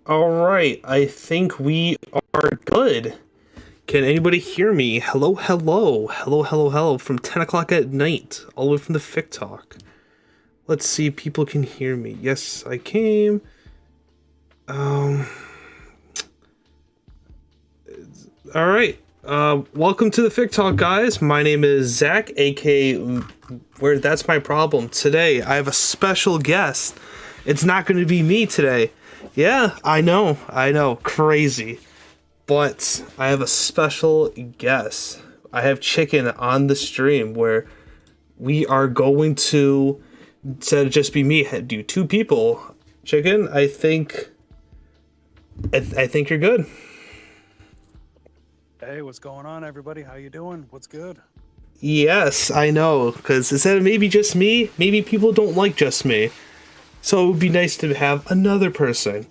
All right, I think we are good. Can anybody hear me? Hello, hello, hello, hello, hello, from 10 o'clock at night, all the way from the Fic-Talk. Let's see if people can hear me. Yes, I came. Um, all right. Welcome to the Fic-Talk, guys. My name is Zach, aka where that's my problem. Today, I have a special guest. It's not going to be me today. Yeah, I know, crazy. But I have a special guest. I have Chicken on the stream where we are going to, instead of just be me, do two people. Chicken, I think you're good. Hey, what's going on, everybody? How you doing? What's good? Yes, I know, because instead of maybe just me, maybe people don't like just me. So it would be nice to have another person.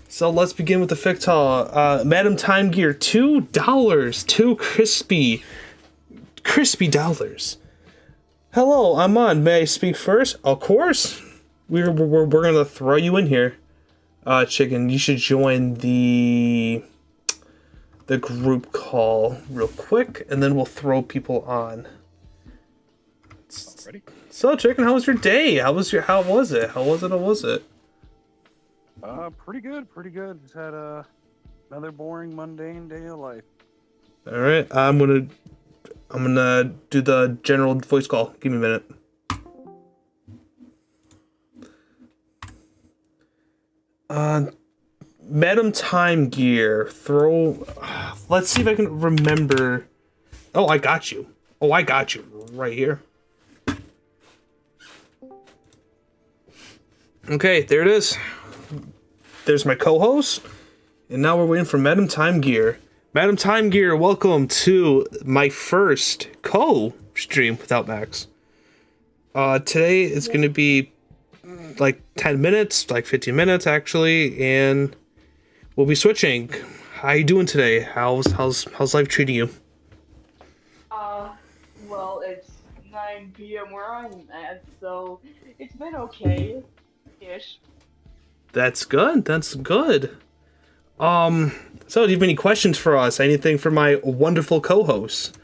So let's begin with the Fic-Talk. Madam Time Gear, $2. Two crispy dollars. Hello, I'm on. May I speak first? Of course. We're gonna throw you in here. Chicken, you should join the group call real quick, and then we'll throw people on. Ready? So, Chicken, how was your day? How was it? How was it? Pretty good, pretty good. Just had another boring, mundane day of life. All right, I'm gonna do the general voice call. Give me a minute. Madam Time Gear, let's see if I can remember. Oh, I got you. Right here. Okay, there it is. There's my co-host. And now we're waiting for Madam Time Gear. Madam Time Gear, welcome to my first co-stream without Max. Today it's gonna be like 10 minutes, like 15 minutes actually, and we'll be switching. How you doing today? How's life treating you? Well, it's 9 p.m. where I'm at, so it's been okay-ish. That's good. So do you have any questions for us? Anything for my wonderful co-host?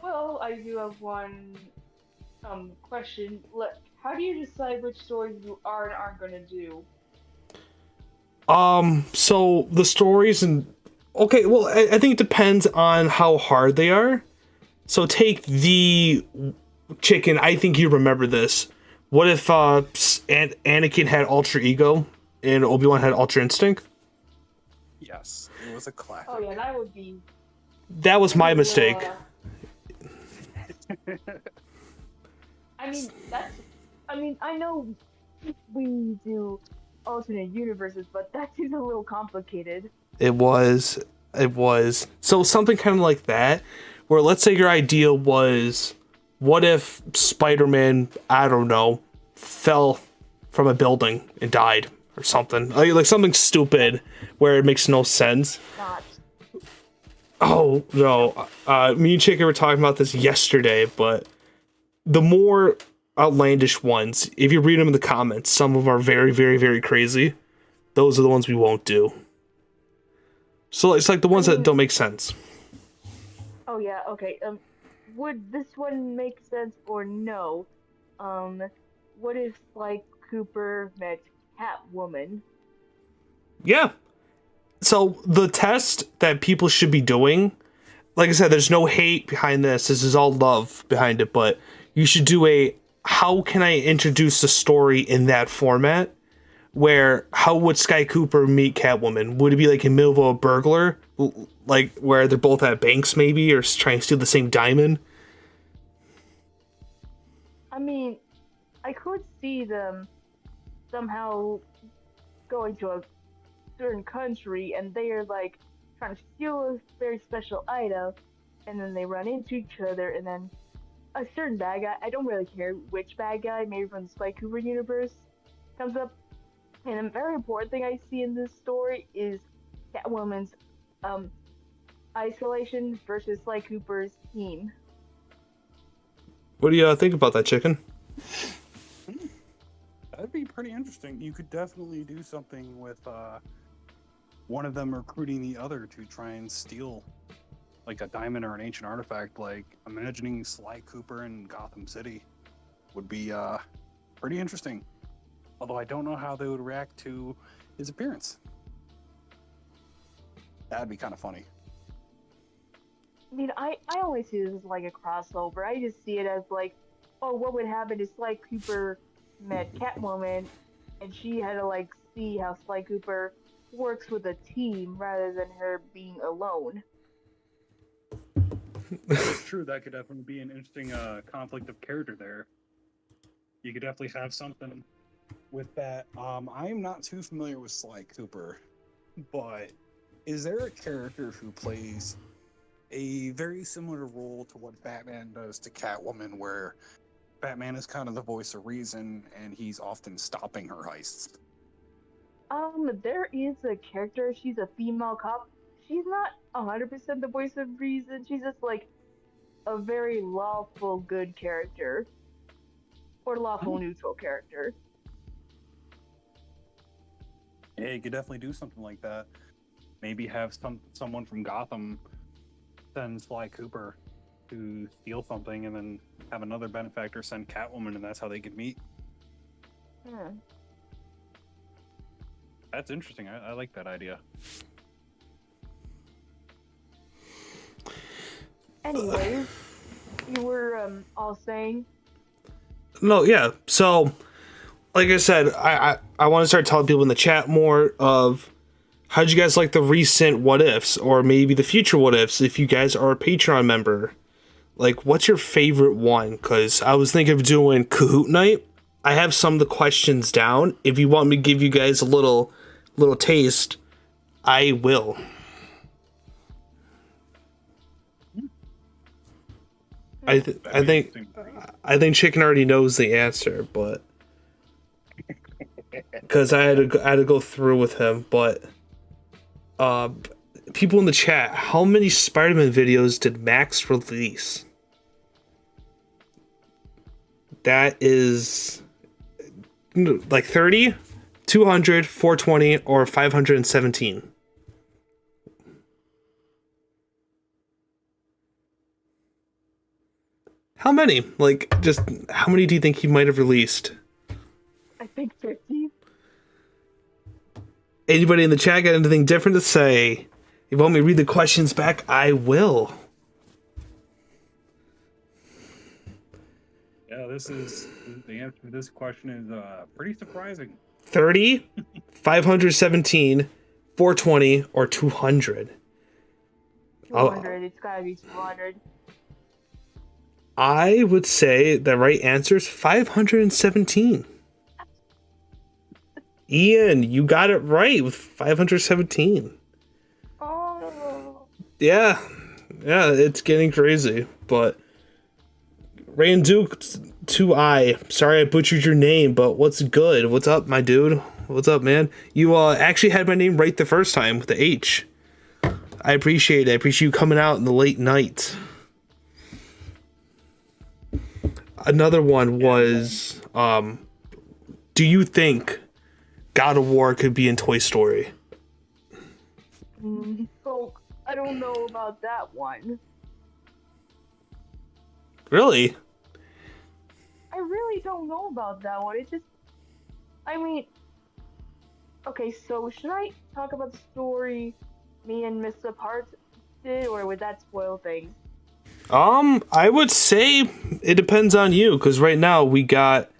Well, I do have one question. How do you decide which stories you are and aren't gonna do? So the stories and okay, well, I think it depends on how hard they are. So take the Chicken. I think you remember this. What if Anakin had alter ego and Obi-Wan had ultra instinct? Yes, it was a classic. Oh yeah, that would be. That was my mistake. I mean, that's. I mean, I know we do alternate universes, but that seems a little complicated. It was. So something kind of like that, where let's say your idea was, what if Spider-Man, I don't know, fell from a building and died or something, like something stupid where it makes no sense. Not. Oh no, me and Chicken were talking about this yesterday, but the more outlandish ones, if you read them in the comments, some of them are very, very, very crazy. Those are the ones we won't do. So it's like the ones that don't make sense. Oh yeah, okay. Would this one make sense or no? What if like Cooper met Catwoman? Yeah. So the test that people should be doing, like I said, there's no hate behind this. This is all love behind it, but you should do how can I introduce the story in that format? Where, how would Sky Cooper meet Catwoman? Would it be like in the middle of a burglar? Like, where they're both at banks, maybe? Or trying to steal the same diamond? I mean, I could see them somehow going to a certain country and they are like trying to steal a very special item, and then they run into each other, and then a certain bad guy, I don't really care which bad guy, maybe from the Spike Cooper universe, comes up. And a very important thing I see in this story is Catwoman's isolation versus Sly Cooper's team. What do you think about that, Chicken? That'd be pretty interesting. You could definitely do something with one of them recruiting the other to try and steal like a diamond or an ancient artifact. Like imagining Sly Cooper in Gotham City would be pretty interesting. Although I don't know how they would react to his appearance. That'd be kind of funny. I mean, I always see this as like a crossover. I just see it as like, oh, what would happen if Sly Cooper met Catwoman and she had to like see how Sly Cooper works with a team rather than her being alone. That's true. That could definitely be an interesting conflict of character there. You could definitely have something with that. I am not too familiar with Sly Cooper, but is there a character who plays a very similar role to what Batman does to Catwoman, where Batman is kind of the voice of reason and he's often stopping her heists? There is a character, she's a female cop. She's not 100% the voice of reason, she's just like a very lawful good character. Or lawful neutral character. Yeah, you could definitely do something like that. Maybe have someone from Gotham send Sly Cooper to steal something, and then have another benefactor send Catwoman, and that's how they could meet. That's interesting. I like that idea. Anyways, you were all saying. No, yeah. So, like I said, I want to start telling people in the chat more of how'd you guys like the recent what ifs, or maybe the future what ifs if you guys are a Patreon member. Like, what's your favorite one? Because I was thinking of doing Kahoot night. I have some of the questions down. If you want me to give you guys a little taste, I will. I think Chicken already knows the answer, but because I had to go through with him. But people in the chat, how many Spider-Man videos did Max release? That is like 30, 200, 420, or 517. How many? Like, just how many do you think he might have released? I think 50. Anybody in the chat got anything different to say? If you want me to read the questions back, I will. Yeah, the answer to this question is pretty surprising. 30, 517, 420, or 200? 200. It's gotta be 200. I would say the right answer is 517. Ian, you got it right with 517. Oh. Yeah, it's getting crazy. But Randuke 2I, sorry I butchered your name, but what's good? What's up, my dude? What's up, man? You actually had my name right the first time with the H. I appreciate it. I appreciate you coming out in the late night. Another one was, do you think God of War could be in Toy Story? So, I don't know about that one. Really? I really don't know about that one. It's just, I mean, okay, so should I talk about the story me and MissedThePart did, or would that spoil things? I would say it depends on you, because right now we got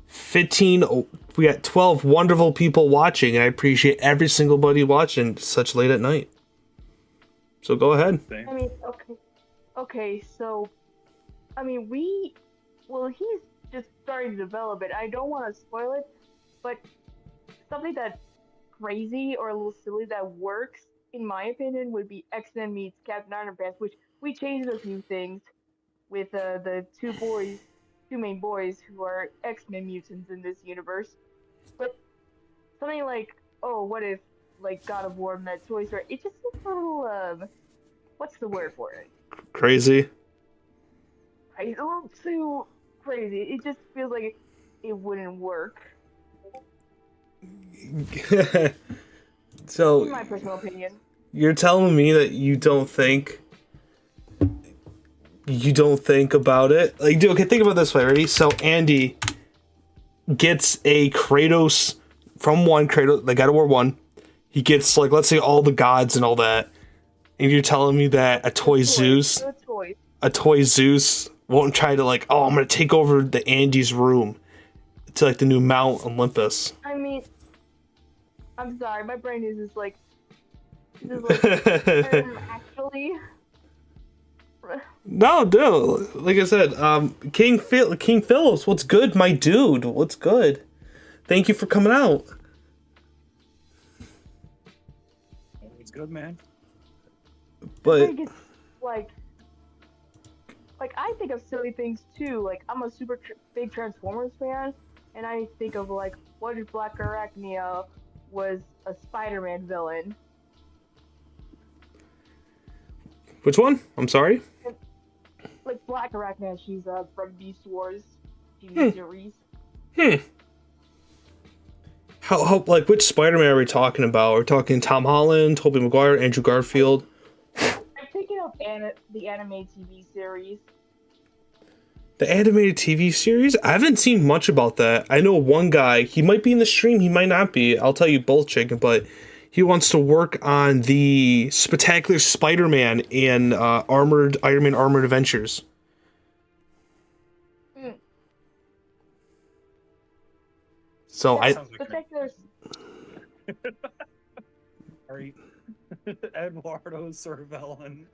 12 wonderful people watching, and I appreciate every single buddy watching such late at night. So go ahead. I mean, okay, so, I mean, he's just starting to develop it. I don't want to spoil it, but something that's crazy or a little silly that works, in my opinion, would be X-Men meets Captain Underpants, which we changed a few things with the two main boys who are X-Men mutants in this universe. But something like, oh, what if like God of War met Toy Story? It just seems a little what's the word for it? Crazy. A little too crazy. It just feels like it wouldn't work. So In my personal opinion. you're telling me that you don't think about it? Like, dude, okay, think about it this way, ready? So Andy gets a Kratos from Kratos, like God of War 1. He gets, like, let's say all the gods and all that. And you're telling me that a toy Zeus won't try to, like, oh, I'm gonna take over the Andy's room to, like, the new Mount Olympus. I mean, I'm sorry, my brain is just like actually. No, dude. Like I said, King Phillips, what's good, my dude? What's good? Thank you for coming out. It's good, man. But I think it's like I think of silly things too. Like I'm a super big Transformers fan, and I think of like, what if Black Arachnia was a Spider-Man villain? which one? I'm sorry. Like Black Arachnia, she's from Beast Wars TV series. How like which Spider-Man are we talking about? We're talking Tom Holland, Tobey Maguire, Andrew Garfield. I'm thinking of the animated TV series. The animated TV series? I haven't seen much about that. I know one guy, he might be in the stream, he might not be. I'll tell you both, Chicken, but he wants to work on the Spectacular Spider-Man and Iron Man Armored Adventures. So Yeah, Spectacular. Sorry. Eduardo Cervellin.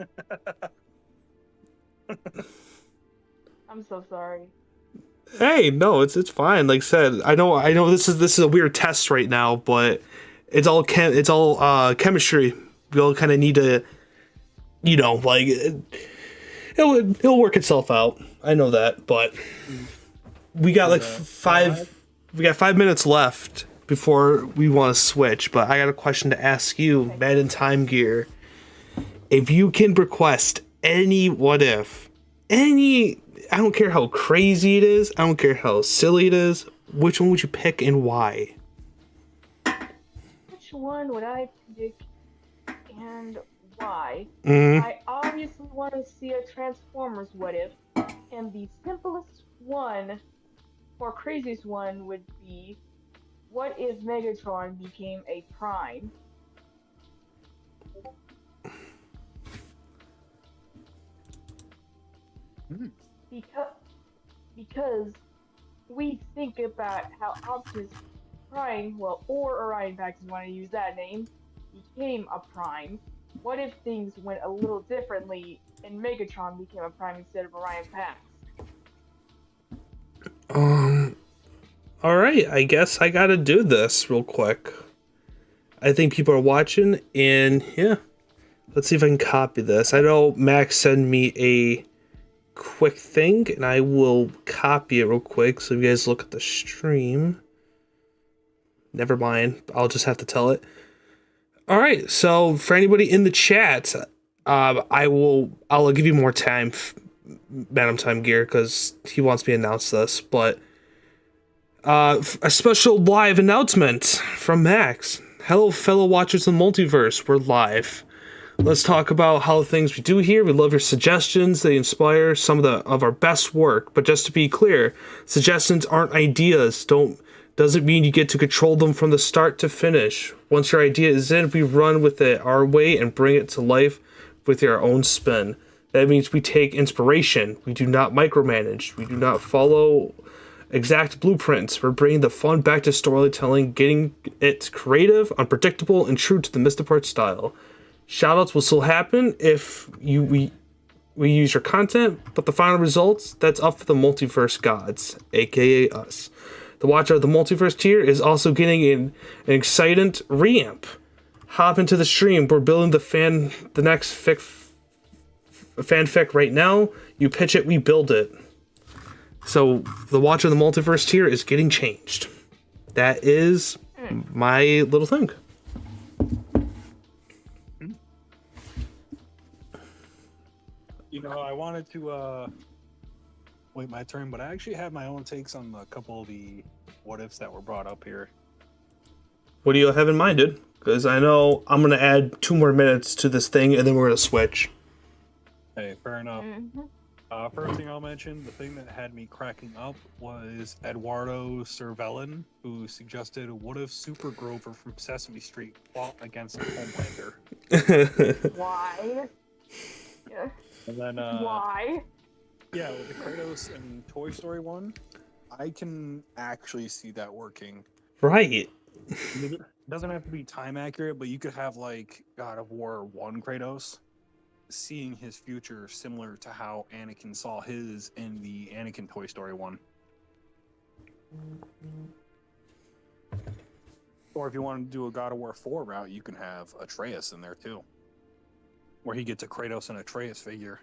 I'm so sorry. Hey, no, it's fine. Like I said, I know this is a weird test right now, but it's all chemistry. We all kind of need to, like it'll work itself out. I know that, but we got like 5 minutes left before we want to switch. But I got a question to ask you, Mad in Time Gear. If you can request any what if, I don't care how crazy it is, I don't care how silly it is, which one would you pick and why? Which one would I pick and why? Mm-hmm. I obviously want to see a Transformers what if, and the simplest one or craziest one would be, what if Megatron became a Prime? Because we think about how Optimus Prime, or Orion Pax, if you want to use that name, became a Prime. What if things went a little differently and Megatron became a Prime instead of Orion Pax? Alright, I guess I gotta do this real quick. I think people are watching, and yeah. Let's see if I can copy this. I know Max sent me a quick thing, and I will copy it real quick so you guys look at the stream. Never mind, I'll just have to tell it. Alright, so for anybody in the chat, I'll give you more time, Madam Time Gear, because he wants me to announce this, but a special live announcement from Max. Hello, fellow watchers of the Multiverse, we're live. Let's talk about how the things we do here. We love your suggestions. They inspire some of our best work. But just to be clear, suggestions aren't ideas. Doesn't mean you get to control them from the start to finish. Once your idea is in, we run with it our way and bring it to life with our own spin. That means we take inspiration. We do not micromanage. We do not follow exact blueprints. We're bringing the fun back to storytelling, getting it creative, unpredictable, and true to the MissedThePart style. Shoutouts will still happen if we use your content, but the final results, that's up for the Multiverse gods, aka us. The Watcher of the Multiverse tier is also getting an exciting reamp. Hop into the stream. We're building the next fanfic right now. You pitch it, we build it. So the Watcher of the Multiverse tier is getting changed. That is my little thing. I wanted to wait my turn, but I actually have my own takes on a couple of the what ifs that were brought up here. What do you have in mind, dude? Because I know I'm gonna add 2 more minutes to this thing, and then we're gonna switch. Hey, fair enough. Mm-hmm. First thing I'll mention, the thing that had me cracking up was Eduardo Cervellin, who suggested, what if Super Grover from Sesame Street fought against Homelander? Why? Yeah. And then, Why? yeah, with the Kratos and Toy Story one, I can actually see that working. Right. It doesn't have to be time accurate, but you could have, like, God of War 1 Kratos seeing his future similar to how Anakin saw his in the Anakin Toy Story one. Or if you want to do a God of War 4 route, you can have Atreus in there too, where he gets a Kratos and Atreus figure,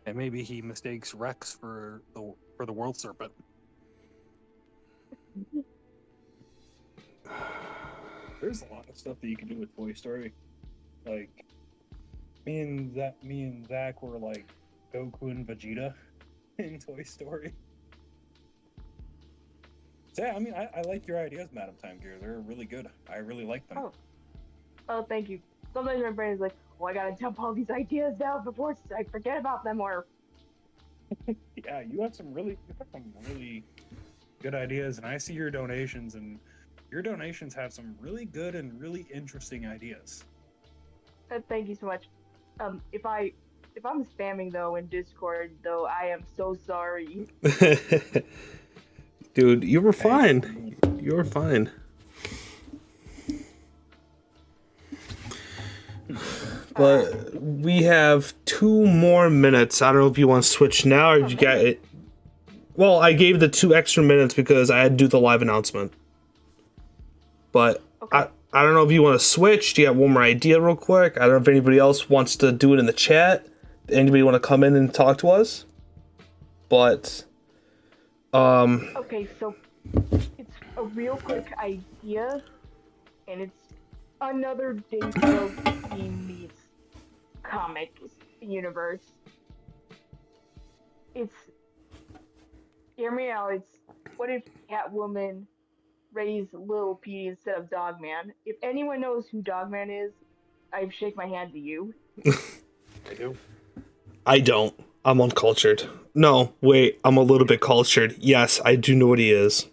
and maybe he mistakes Rex for the World Serpent. There's a lot of stuff that you can do with Toy Story. Like, me and Zach were like Goku and Vegeta in Toy Story. So yeah, I mean, I like your ideas, Madam Time Gear. They're really good. I really like them. Oh, thank you. Sometimes my brain is like, well, I gotta dump all these ideas down before I forget about them, or... Yeah, you have some really good ideas, and I see your donations, and your donations have some really good and really interesting ideas. Thank you so much. If I'm spamming though in Discord though, I am so sorry. Dude, you were fine. You were fine. But we have 2 more minutes. I don't know if you want to switch now or you got it. Well, I gave the 2 extra minutes because I had to do the live announcement. But Okay. I don't know if you want to switch. Do you have one more idea real quick? I don't know if anybody else wants to do it in the chat. Anybody want to come in and talk to us? But Okay, so it's a real quick idea, and it's another Daytale meets comic universe. It's, hear me out. It's, what if Catwoman raised Lil P instead of Dogman? If anyone knows who Dogman is, I shake my hand to you. I do. I don't. I'm uncultured. No, wait, I'm a little bit cultured. Yes, I do know what he is.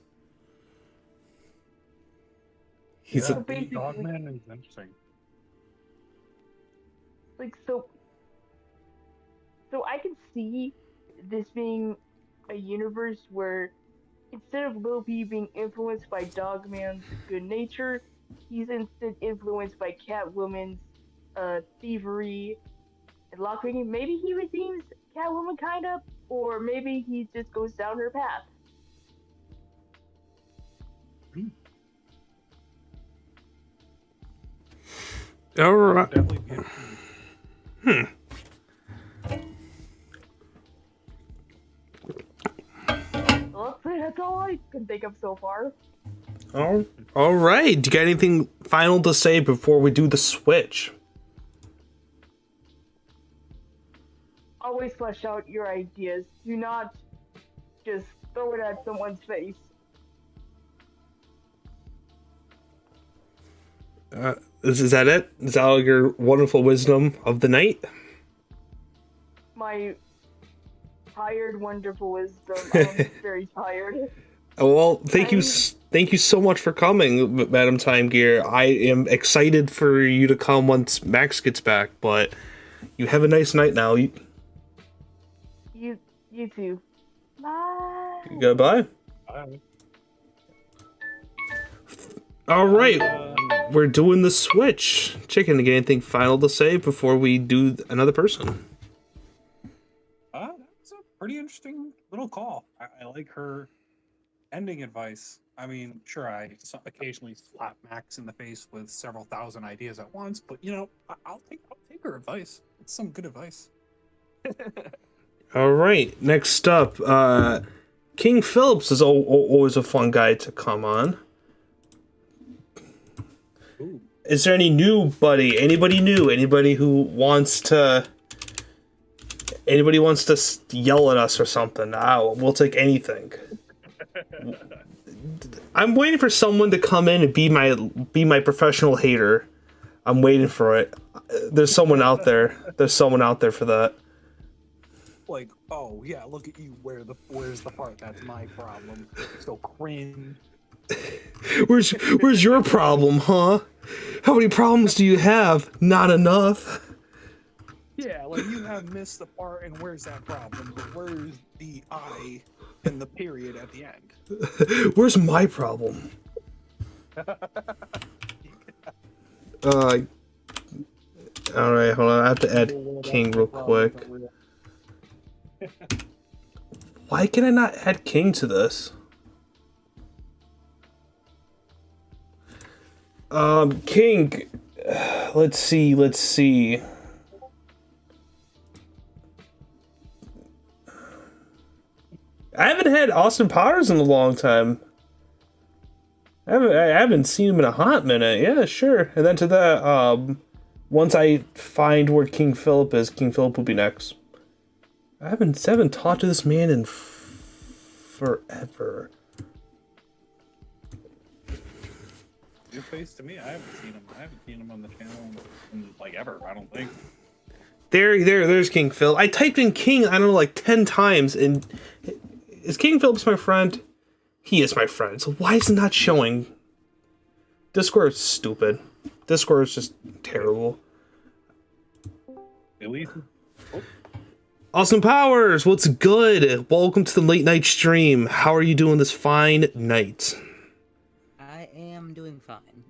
He's Yeah, a, basically- Dogman is interesting. Like, so I can see this being a universe where instead of Lil P being influenced by Dogman's good nature, he's instead influenced by Catwoman's thievery and lockpicking. Maybe he redeems Catwoman kind of, or maybe he just goes down her path. all right. Definitely be interesting. So that's all I can think of so far. All right. Do you got anything final to say before we do the switch? Always flesh out your ideas. Do not just throw it at someone's face. Is that it? Is that all your wonderful wisdom of the night? My tired, wonderful wisdom. I'm very tired. Well, thank you so much for coming, Madam Time Gear. I am excited for you to come once Max gets back, but you have a nice night now. You too. Bye. Goodbye. Bye. All right, we're doing the switch. Chicken, you got anything final to say before we do another person? That's a pretty interesting little call. I like her ending advice. I mean, sure, I occasionally slap Max in the face with several thousand ideas at once, but you know, I'll take her advice. It's some good advice. All right, next up, King Phillips is always a fun guy to come on. Ooh. Is there any new buddy? Anybody new? Anybody who wants to? Anybody wants to yell at us or something? We'll take anything. I'm waiting for someone to come in and be my professional hater. I'm waiting for it. There's someone out there. There's someone out there for that. Like, oh yeah, look at you. Where's the part that's my problem? So cringe. Where's your problem, huh? How many problems do you have? Not enough. Yeah, like you have missed the part, and where's that problem? But where's the I and the period at the end? Where's my problem? All right, hold on. I have to add King real quick. Why can I not add King to this? King. Let's see. I haven't had Austin Powers in a long time. I haven't seen him in a hot minute. Yeah, sure. And then to that, once I find where King Philip is, King Philip will be next. I haven't talked to this man in forever. New face to me. I haven't seen him on the channel in like ever. I don't think. There's King Phil. I typed in King, I don't know, like 10 times, and is King Phillips my friend? He is my friend. So why is it not showing? Discord is stupid. Discord is just terrible. At least. Oh. Austin Powers, what's good? Welcome to the late night stream. How are you doing this fine night? I am doing fine.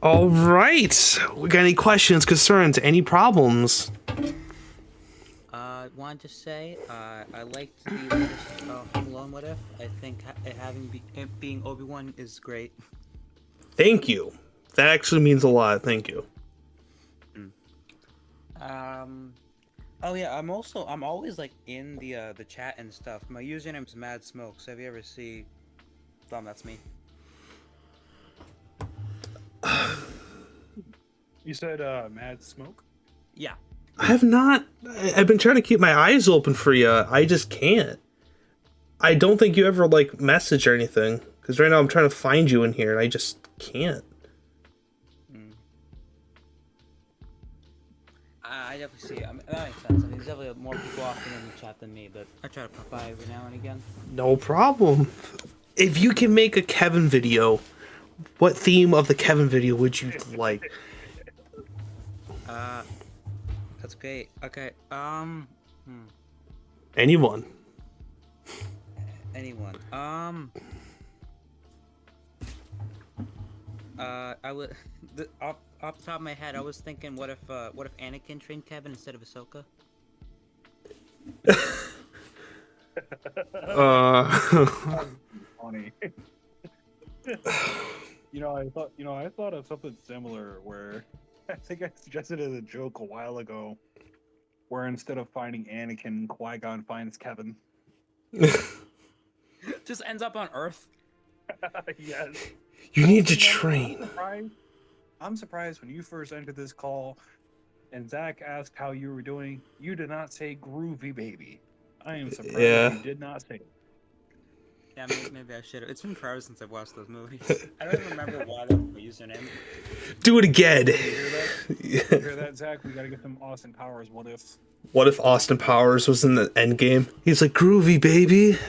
All right. We got any questions, concerns, any problems? I wanted to say I liked the latest Home Alone What If. I think being Obi-Wan is great. Thank you. That actually means a lot. Thank you. Oh yeah, I'm always like in the chat and stuff. My username's Mad Smoke, so if you ever see that's me. You said Mad Smoke? Yeah. I have not. I've been trying to keep my eyes open for you. I just can't. I don't think you ever like message or anything, because right now I'm trying to find you in here and I just can't. I definitely see. I mean, that makes sense. I mean, there's definitely more people often in the chat than me, but I try to pop by every now and again. No problem. If you can make a Kevin video, what theme of the Kevin video would you like? That's great. Okay. Anyone. Anyone. I would. Off the top of my head, I was thinking, what if Anakin trained Kevin instead of Ahsoka? Funny. I thought of something similar where I think I suggested it as a joke a while ago, where instead of finding Anakin, Qui-Gon finds Kevin. Just ends up on Earth. Yes. You need to train. I'm surprised when you first entered this call and Zach asked how you were doing, you did not say groovy baby. I am surprised you did not say it. Yeah, maybe I should have. It's been forever since I've watched those movies. I don't even remember why that was my username. Do it again. You hear that, Zach? We gotta get some Austin Powers. What if Austin Powers was in the end game? He's like, groovy baby.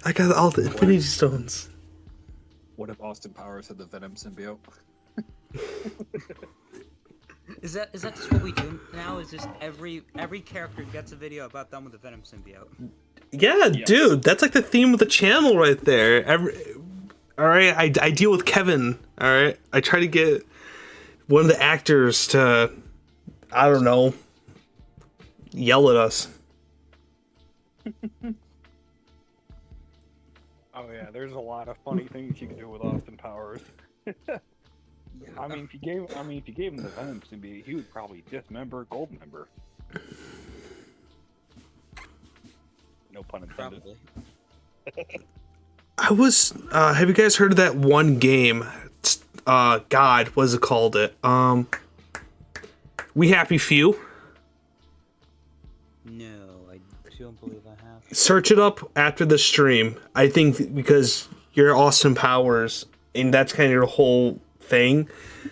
I got all the Infinity Stones. What if Austin Powers had the Venom symbiote? Is that just what we do now? Is just every character gets a video about them with the Venom symbiote? Yeah, yes. Dude, that's like the theme of the channel right there. All right, I deal with Kevin. All right, I try to get one of the actors to, I don't know, yell at us. Oh yeah, there's a lot of funny things you can do with Austin Powers. I mean, if you gave him the Venom symbiote, he would probably dismember Goldmember. No pun intended. I was. Have you guys heard of that one game? God, what is it called? We Happy Few. No, I don't believe I have. Search it up after the stream. I think because you're Austin Powers, and that's kind of your whole thing.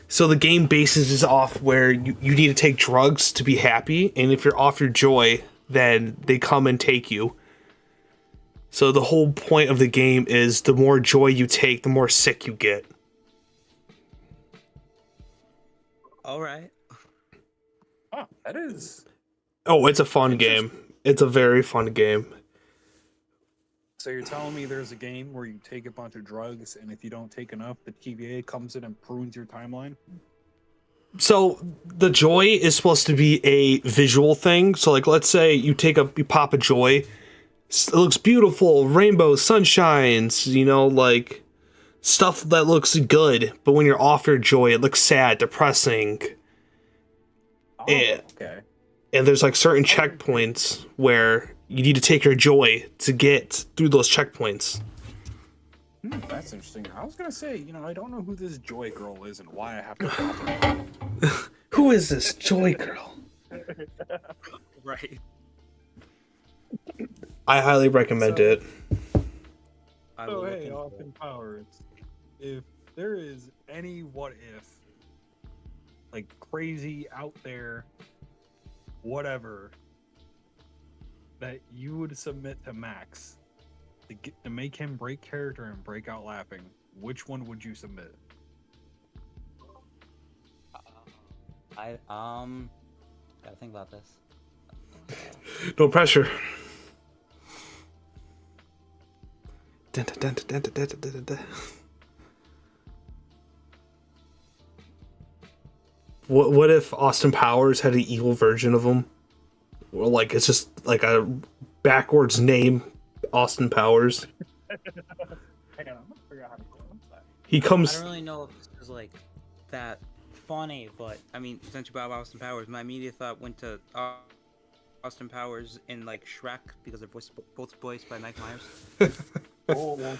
So the game bases is off where you need to take drugs to be happy, and if you're off your joy, then they come and take you. So the whole point of the game is the more joy you take, the more sick you get. All right. Oh, that is. Oh, it's a fun game. It's a very fun game. So you're telling me there's a game where you take a bunch of drugs, and if you don't take enough, the TVA comes in and prunes your timeline? So the joy is supposed to be a visual thing. So like, let's say you pop a joy. It looks beautiful, rainbows, sunshines, like stuff that looks good. But when you're off your joy, it looks sad, depressing. Oh, okay. And there's like certain checkpoints where you need to take your joy to get through those checkpoints. That's interesting. I was gonna say, I don't know who this Joy Girl is and why I have to pop her. Who is this Joy Girl? Right. I highly recommend it. So hey, Austin Powers, if there is any what if, like crazy out there, whatever, that you would submit to Max to make him break character and break out laughing, which one would you submit? I gotta think about this. No pressure. What if Austin Powers had an evil version of him? Or like it's just like a backwards name, Austin Powers. Hang on, I'm gonna figure out how to do that. He I comes. don't really know if this is like that funny, but I mean, since you brought up Austin Powers, my immediate thought went to Austin Powers in like Shrek because they're both voiced by Mike Myers. Oh.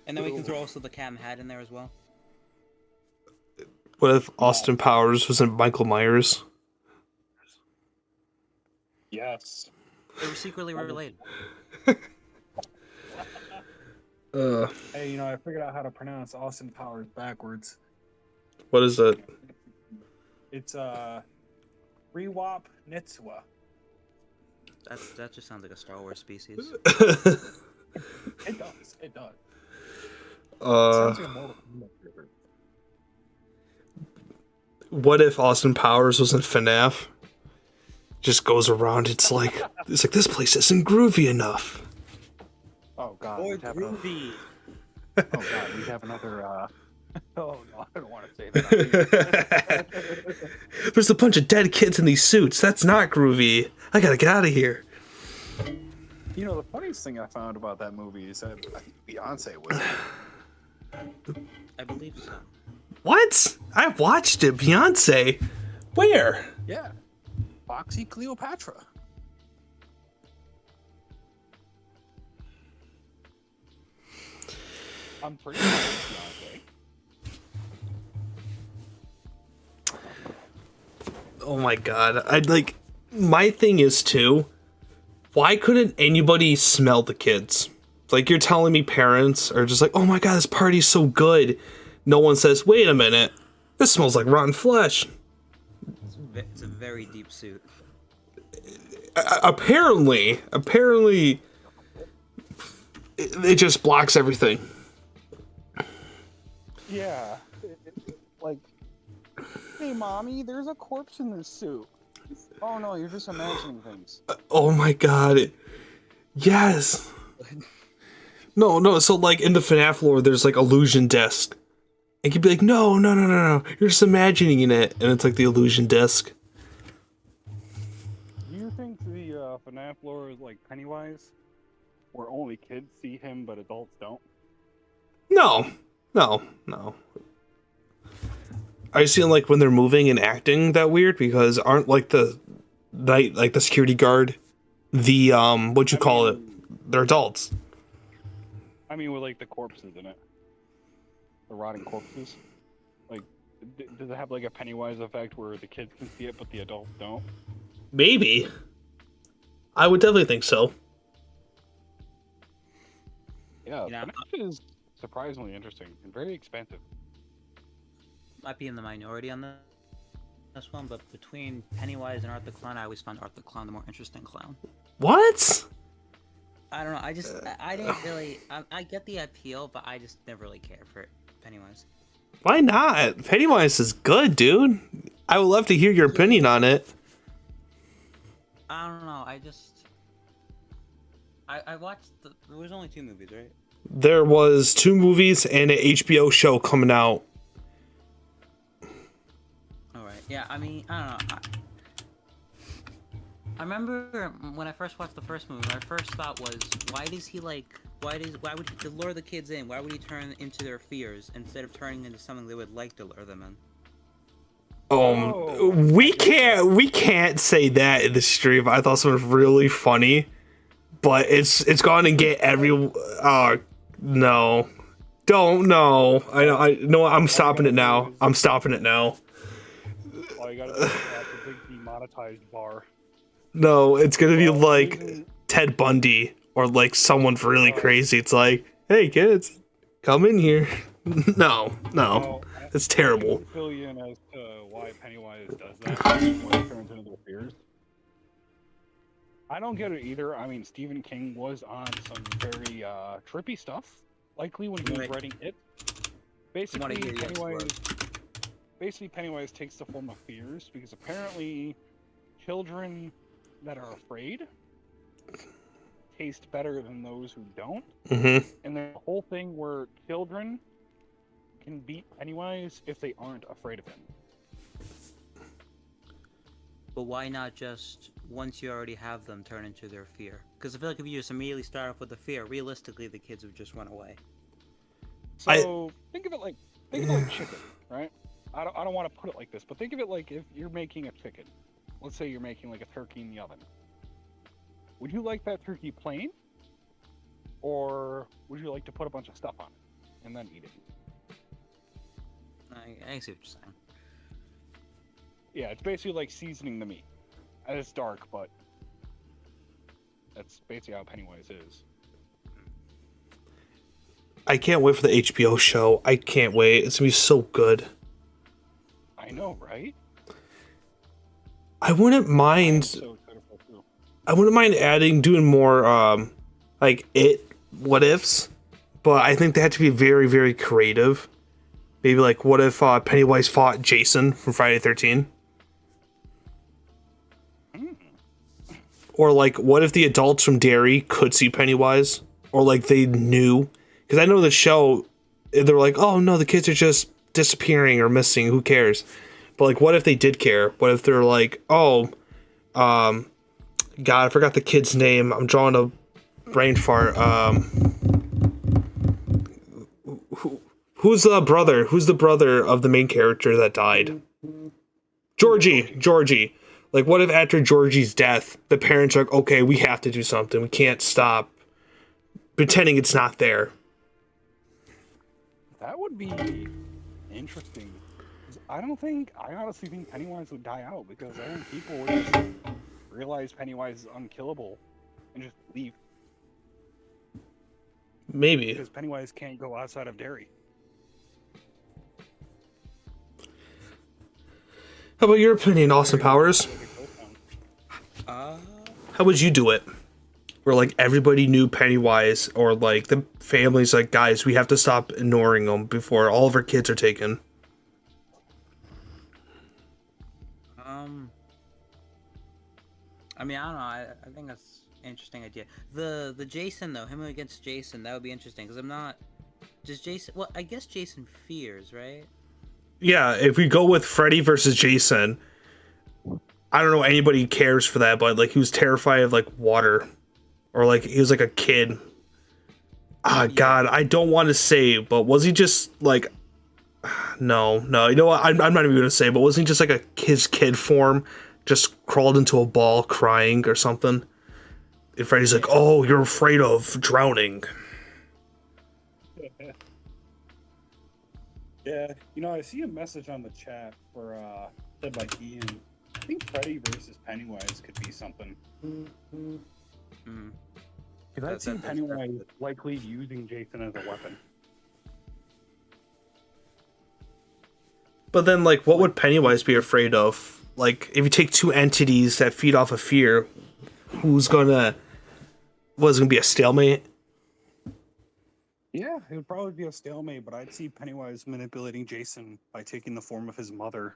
And then we can throw also the Cat in the Hat in there as well. What if Austin Powers was in Michael Myers? Yes. They were secretly related. Hey, I figured out how to pronounce Austin Powers backwards. What is it? It's Rewap Nitsua. That just sounds like a Star Wars species. It does. It does. Uh, Sounds like a Mortal Kombat flavor. what if Austin Powers was in FNAF? Just goes around. It's like this place isn't groovy enough. Oh god. Or we'd have another- groovy. Oh god, we have another. Oh no, I don't want to say that. There's a bunch of dead kids in these suits. That's not groovy. I gotta get out of here. The funniest thing I found about that movie is that I think Beyonce was in it. I believe so. What? I watched it. Beyonce. Where? Yeah. Foxy Cleopatra. I'm pretty sure it's Beyonce. Oh my god. My thing is too, why couldn't anybody smell the kids? Like, you're telling me parents are just like, oh my god, this party's so good. No one says, wait a minute, this smells like rotten flesh. It's a very deep suit. Apparently, it just blocks everything. Yeah. Like, hey mommy, there's a corpse in this suit. Oh no, you're just imagining things. Oh my god. Yes. No, so like in the FNAF lore, there's like illusion disc. And you'd be like, no, you're just imagining it. And it's like the illusion disc. Do you think the FNAF lore is like Pennywise? Where only kids see him but adults don't? No. Are you seeing like when they're moving and acting that weird? Because aren't like the security guard, the what you call it? They're adults. I mean, with like the corpses in it, the rotting corpses. Like, does it have like a Pennywise effect where the kids can see it but the adults don't? Maybe. I would definitely think so. Yeah, You know, FNAF is surprisingly interesting and very expensive. might be in the minority on this one, but between Pennywise and Art the Clown, I always found Art the Clown the more interesting clown. What? I don't know. I didn't really. I get the appeal, but I just never really cared for Pennywise. Why not? Pennywise is good, dude. I would love to hear your opinion on it. I don't know. I watched. There was only 2 movies, right? There was 2 movies and an HBO show coming out. All right. Yeah. I mean, I don't know. I remember when I first watched the first movie. My first thought was, why would he to lure the kids in? Why would he turn into their fears instead of turning into something they would like to lure them in? We can't say that in the stream. I thought something really funny, but it's gone and get every. No, don't no. I know. I'm stopping it now. I'm stopping it now. All you gotta do is have the big demonetized bar. No, it's gonna be like Ted Bundy or like someone really crazy. It's like, hey kids, come in here. No, it's terrible. I can fill you in as to why Pennywise does that when he turns into their fears. I don't get it either. I mean, Stephen King was on some very trippy stuff, likely when he was writing it. Basically, Pennywise takes the form of fears because apparently children that are afraid taste better than those who don't. Mm-hmm. And the whole thing where children can beat Pennywise if they aren't afraid of him. But why not just, once you already have them, turn into their fear? Because I feel like if you just immediately start off with the fear, realistically, the kids would just run away. So think of it like chicken, right? I don't want to put it like this, but think of it like if you're making a chicken. Let's say you're making like a turkey in the oven. Would you like that turkey plain? Or would you like to put a bunch of stuff on it and then eat it? I see what you're saying. Yeah, it's basically like seasoning the meat. And it's dark, but that's basically how Pennywise is. I can't wait for the HBO show. I can't wait. It's gonna be so good. I know, right? I wouldn't mind. I wouldn't mind doing more like what ifs, but I think they have to be very, very creative. Maybe like, what if Pennywise fought Jason from Friday the 13th? Or like, what if the adults from Derry could see Pennywise? Or like they knew? Because I know the show, they're like, oh no, the kids are just disappearing or missing. Who cares? But like, what if they did care? What if they're like, oh, God, I forgot the kid's name. I'm drawing a brain fart. Who's the brother? Who's the brother of the main character that died? Georgie. Like, what if after Georgie's death, the parents are like, okay, we have to do something. We can't stop pretending it's not there. That would be interesting. I honestly think Pennywise would die out because I think people would just realize Pennywise is unkillable and just leave. Maybe. Because Pennywise can't go outside of Derry. How about your opinion, Austin Powers? How would you do it? Where like everybody knew Pennywise, or like the family's like, guys, we have to stop ignoring them before all of our kids are taken. I mean, I don't know. I think that's an interesting idea. The Jason though, him against Jason, that would be interesting because I'm not. Does Jason? Well, I guess Jason fears, right? Yeah, if we go with Freddy versus Jason, I don't know anybody cares for that, but like he was terrified of like water, or like he was like a kid. God, I don't want to say, but was he just like? No, you know what? I'm not even gonna say, but wasn't he just like his kid form, just crawled into a ball crying or something? And Freddy's like, "Oh, you're afraid of drowning." Yeah, I see a message on the chat for said by Ian. I think Freddy versus Pennywise could be something. Because I've seen Pennywise likely using Jason as a weapon. But then, like, what would Pennywise be afraid of? Like, if you take two entities that feed off of fear, who's gonna... Was it gonna be a stalemate? Yeah, it would probably be a stalemate, but I'd see Pennywise manipulating Jason by taking the form of his mother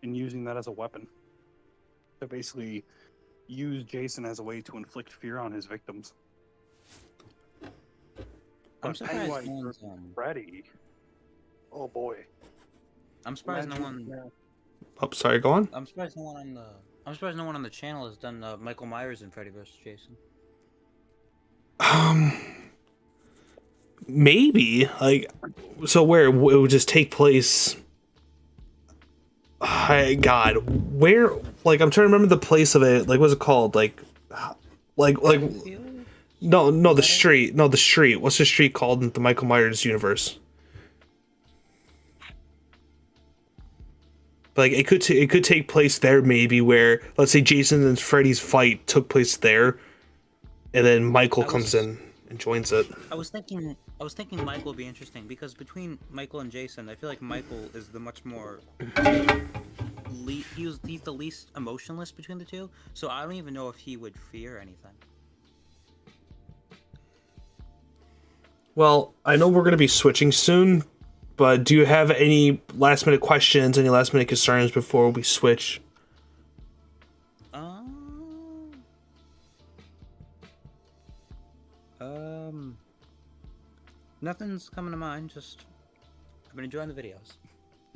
and using that as a weapon. To basically use Jason as a way to inflict fear on his victims. I'm But surprised Pennywise no one's, versus Freddy. Oh boy. I'm surprised no Imagine- one. Oh, sorry, go on. I'm surprised no one on the. I'm surprised no one on the channel has done Michael Myers and Freddy vs. Jason. Maybe. Like, so where it would just take place... God, where... Like, I'm trying to remember the place of it. Like, what's it called? Like... No, the street. No, the street. What's the street called in the Michael Myers universe? Like, it could take place there, maybe, where, let's say Jason and Freddy's fight took place there, and then Michael comes in and joins it. I was thinking Michael would be interesting because between Michael and Jason, I feel like Michael is the much more he's the least emotionless between the two. So I don't even know if he would fear anything. Well, I know we're gonna be switching soon, but do you have any last minute questions, any last minute concerns before we switch? Nothing's coming to mind. Just I've been enjoying the videos.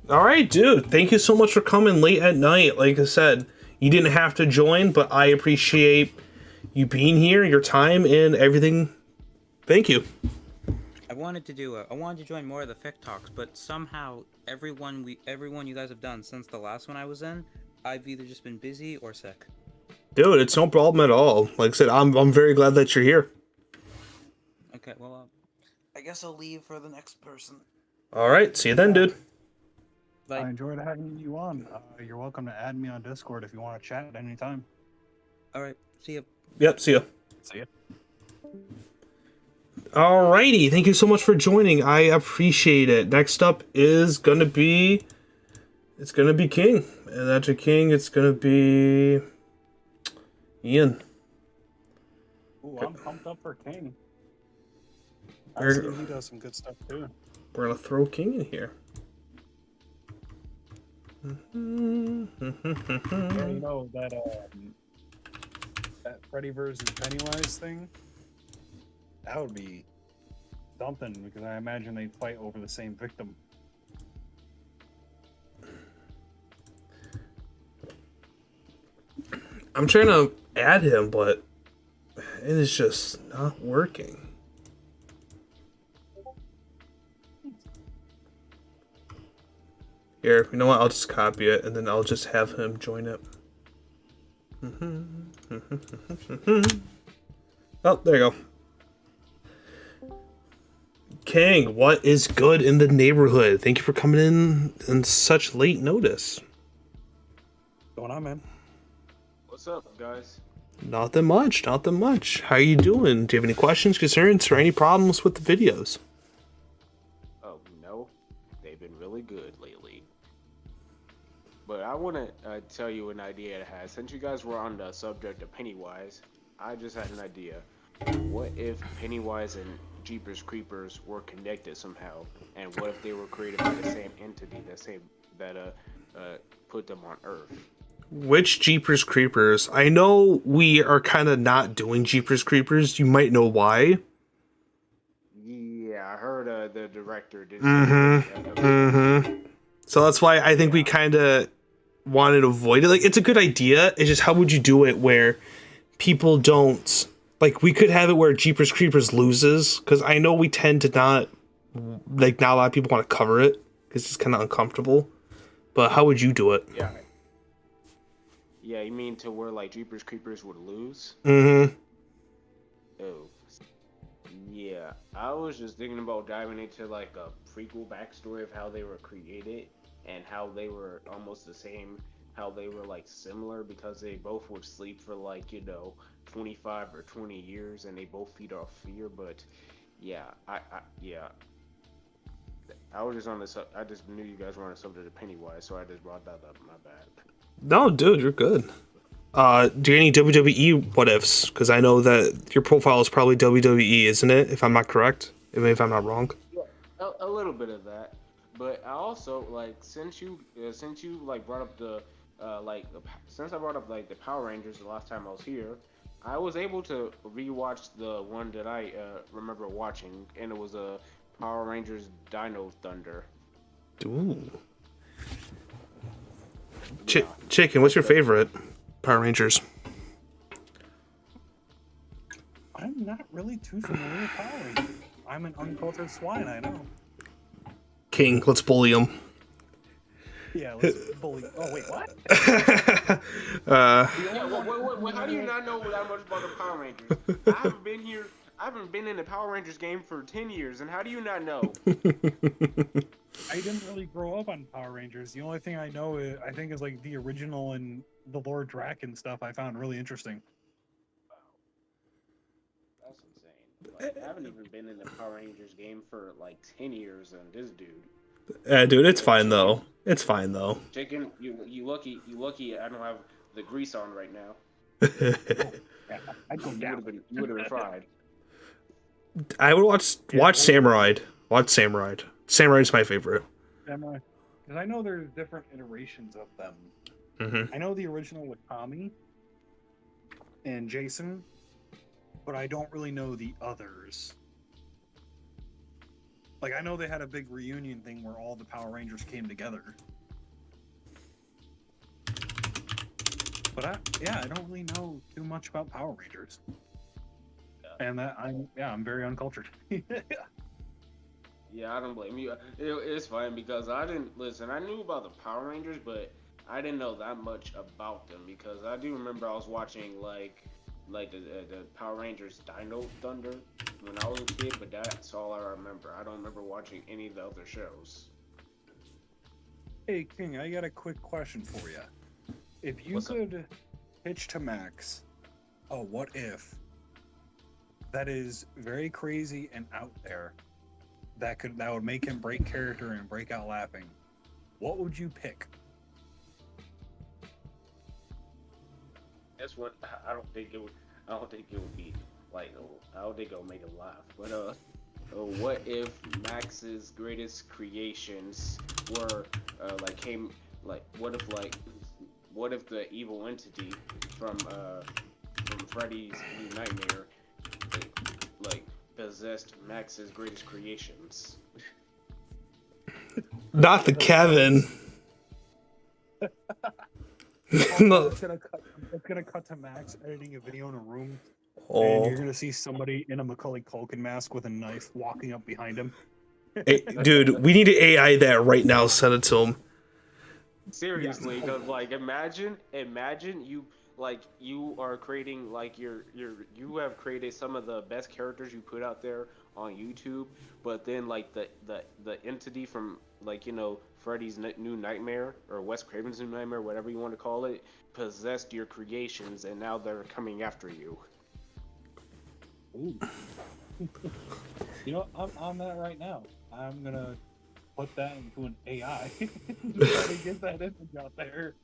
All right, dude. Thank you so much for coming late at night. Like I said, you didn't have to join, but I appreciate you being here, your time, and everything. Thank you. I wanted to join more of the Fic-Talks, but somehow everyone you guys have done since the last one I was in, I've either just been busy or sick. Dude, it's no problem at all. Like I said, I'm very glad that you're here. Okay, well, I guess I'll leave for the next person. All right, see you then, dude. Bye. I enjoyed having you on. You're welcome to add me on Discord if you want to chat at any time. All right, see you. Yep, see ya. See ya. Alrighty, thank you so much for joining. I appreciate it. Next up is gonna be... It's gonna be King. And after King, it's gonna be... Ian. Ooh, I'm pumped up for King. We're- I've seen he does some good stuff too. We're gonna throw King in here. Yeah, you know that Freddy versus Pennywise thing. That would be something because I imagine they'd fight over the same victim. I'm trying to add him, but it is just not working. Here, you know what? I'll just copy it, and then I'll just have him join it. Oh, there you go. King, what is good in the neighborhood? Thank you for coming in such late notice. What's going on, man? What's up, guys? Nothing much, nothing much. How you doing? Do you have any questions, concerns, or any problems with the videos? Oh, no. They've been really good lately. But I want to tell you an idea I had. Since you guys were on the subject of Pennywise, I just had an idea. What if Pennywise and Jeepers Creepers were connected somehow? And what if they were created by the same entity that put them on Earth? Which Jeepers Creepers? I know we are kind of not doing Jeepers Creepers. You might know why. Yeah, I heard the director did. So that's why I think we kind of wanted to avoid it. Like, it's a good idea. It's just, how would you do it where people don't... Like, we could have it where Jeepers Creepers loses, because I know we tend to not... Like, not a lot of people want to cover it, because it's kind of uncomfortable. But how would you do it? Yeah. Yeah, you mean to where, like, Jeepers Creepers would lose? Mm-hmm. Oh. Yeah, I was just thinking about diving into, like, a prequel backstory of how they were created and how they were almost the same, how they were, like, similar because they both would sleep for, like, 25 or 20 years, and they both feed off fear. But yeah, yeah. I was just on this. I just knew you guys were on the subject of Pennywise, so I just brought that up. My bad. No, dude, you're good. Do you any WWE what ifs? Because I know that your profile is probably WWE, isn't it? If I'm not correct, if I'm not wrong. Yeah, a little bit of that, but I also like since you like brought up since I brought up like the Power Rangers the last time I was here, I was able to rewatch the one that I remember watching, and it was a Power Rangers Dino Thunder. Ooh. Chicken, what's your favorite Power Rangers? I'm not really too familiar with Power Rangers. I'm an uncultured swine, I know. King, let's bully him. Yeah, let's bully. Oh wait, what? Yeah, how do you not know that much about the Power Rangers? I haven't been in the Power Rangers game for 10 years, and how do you not know? I didn't really grow up on Power Rangers. The only thing I know, I think, is like the original and the Lord Draken stuff. I found really interesting. That's insane. Like, I haven't even been in the Power Rangers game for like 10 years, and this dude. Dude, it's fine though. It's fine though. Chicken, you lucky. I don't have the grease on right now. Yeah, I'd go down. You would have been fried. I would watch Samurai. Watch Samurai. Samurai's my favorite. Because I know there's different iterations of them. Mm-hmm. I know the original with Tommy and Jason, but I don't really know the others. Like, I know they had a big reunion thing where all the Power Rangers came together. But I don't really know too much about Power Rangers. And I'm very uncultured. Yeah, I don't blame you. It's fine because I didn't listen. I knew about the Power Rangers, but I didn't know that much about them because I do remember I was watching like the Power Rangers Dino Thunder when I was a kid, but that's all I remember. I don't remember watching any of the other shows. Hey, King, I got a quick question for you. If you could pitch to Max a what if that is very crazy and out there, that would make him break character and break out laughing, what would you pick? That's what I don't think it would be like. I don't think it'll make him laugh. But what if Max's greatest creations were what if the evil entity from Freddy's New Nightmare like possessed Max's greatest creations? Not the Kevin. No. It's gonna cut to Max editing a video in a room, Oh. and you're gonna see somebody in a Macaulay Culkin mask with a knife walking up behind him. Hey, dude, we need to AI that right now. Send it to him. Seriously, because like imagine you are creating like you have created some of the best characters you put out there on YouTube, but then like the entity from Freddy's New Nightmare or Wes Craven's New Nightmare, whatever you want to call it, possessed your creations and now they're coming after you. Ooh. I'm on that right now. I'm gonna put that into an AI. Try to get that image out there.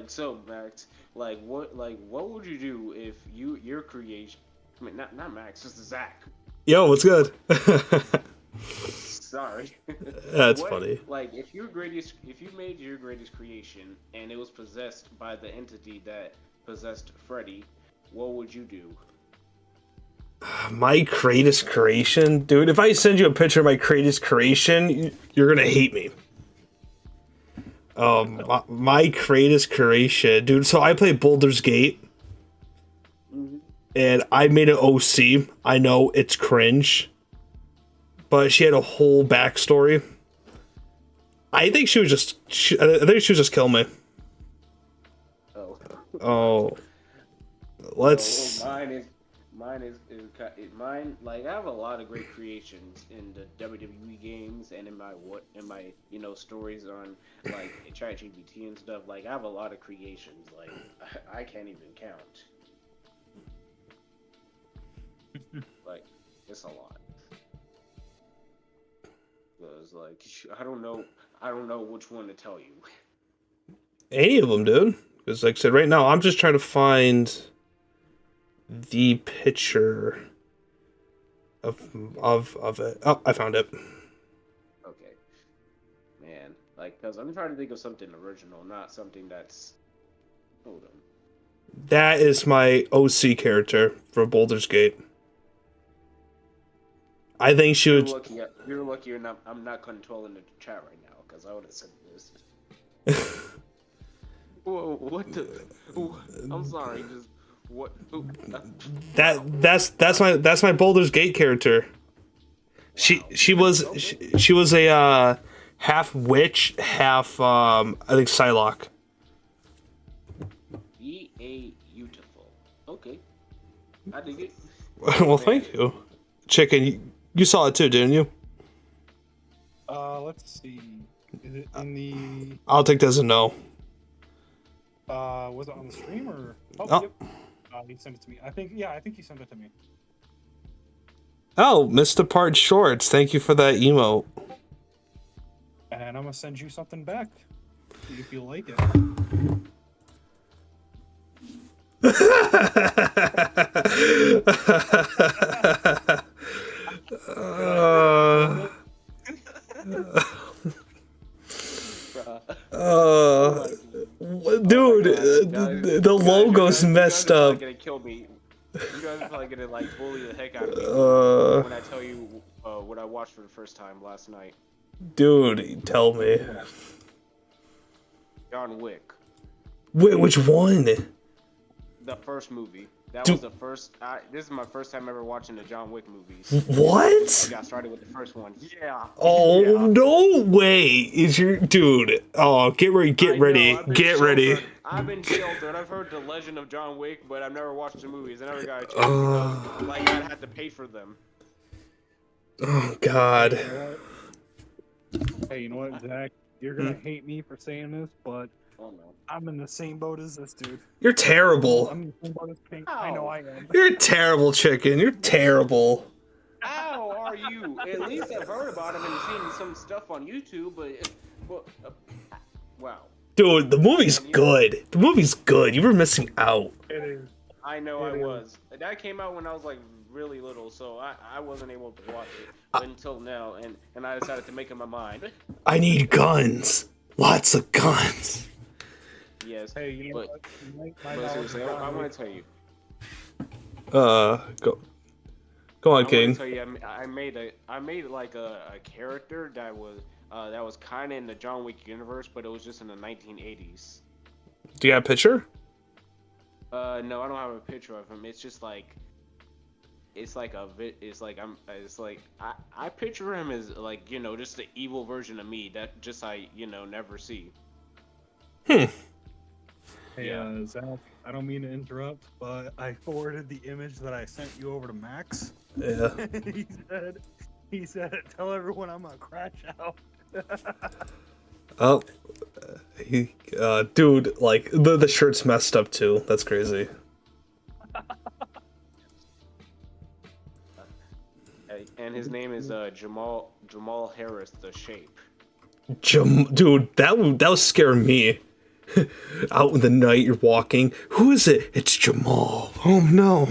So Max, what would you do if your creation? I mean, not Max, just Zach. Yo, what's good? Sorry. That's funny. Like, if you made your greatest creation and it was possessed by the entity that possessed Freddy, what would you do? My greatest creation? Dude, if I send you a picture of my greatest creation, you're gonna hate me. My greatest creation, dude. So I play Baldur's Gate, and I made an OC. I know it's cringe, but she had a whole backstory. I think she would just kill me. Oh. Oh, let's. mine. Like I have a lot of great creations in the WWE games and in my stories on like ChatGPT and stuff. Like I have a lot of creations. Like I can't even count. Like it's a lot. Cause like I don't know which one to tell you. Any of them, dude. Because like I said, right now I'm just trying to find the picture of it. Oh, I found it. Okay, man. Like, cause I'm trying to think of something original, not something that's. Hold on. That is my OC character for Baldur's Gate. I think she would. You're lucky. I'm not controlling the chat right now, cause I would have said this. Whoa! What the? I'm sorry. Just what? That's my Baldur's Gate character. She was a half witch, half I think Psylocke. Beautiful. Okay, I dig it. Well, thank you, Chicken. You saw it too, didn't you? Let's see. Is it in the? I'll take that as a no. Was it on the stream or? Oh. Yep. He sent it to me. I think he sent it to me. Oh, MissedThePart Shorts. Thank you for that emote. And I'm gonna send you something back. See if you like it. Dude, the logo's messed up. Gonna kill me. You guys are probably gonna like bully the heck out of me when I tell you what I watched for the first time last night. Dude, tell me. John Wick. Wait, which one? The first movie. That was the first. This is my first time ever watching the John Wick movies. What? I got started with the first one. Yeah. Oh, yeah. no way! Is your dude? Oh, get ready! Get ready! I've been sheltered. I've heard the legend of John Wick, but I've never watched the movies. I never got a chance because, like, I'd have to pay for them. Oh God. Hey, you know what, Zach? You're gonna hate me for saying this, but I'm in the same boat as this dude. You're terrible. I'm in the same boat as Pink. I know I am. You're a terrible, Chicken. You're terrible. How are you? At least I've heard about him and seen some stuff on YouTube, but wow. Dude, the movie's good. The movie's good. You were missing out. It is. I know I was. That came out when I was like really little, so I wasn't able to watch it until now, and I decided to make up my mind. I need guns. Lots of guns. Yes. Hey, you know what? But seriously, I want to tell you. Go on, King. I want to tell you, I made like a character that was kind of in the John Wick universe, but it was just in the 1980s. Do you have a picture? No, I don't have a picture of him. It's just like, I picture him as like, just the evil version of me that just I never see. Hmm. Hey, Zach, I don't mean to interrupt, but I forwarded the image that I sent you over to Max. Yeah. he said, tell everyone I'm gonna crash out. Oh, dude, like the shirt's messed up too. That's crazy. And his name is Jamal Harris, the Shape. Dude, that was scaring me. Out in the night, you're walking. Who is it? It's Jamal. Oh no.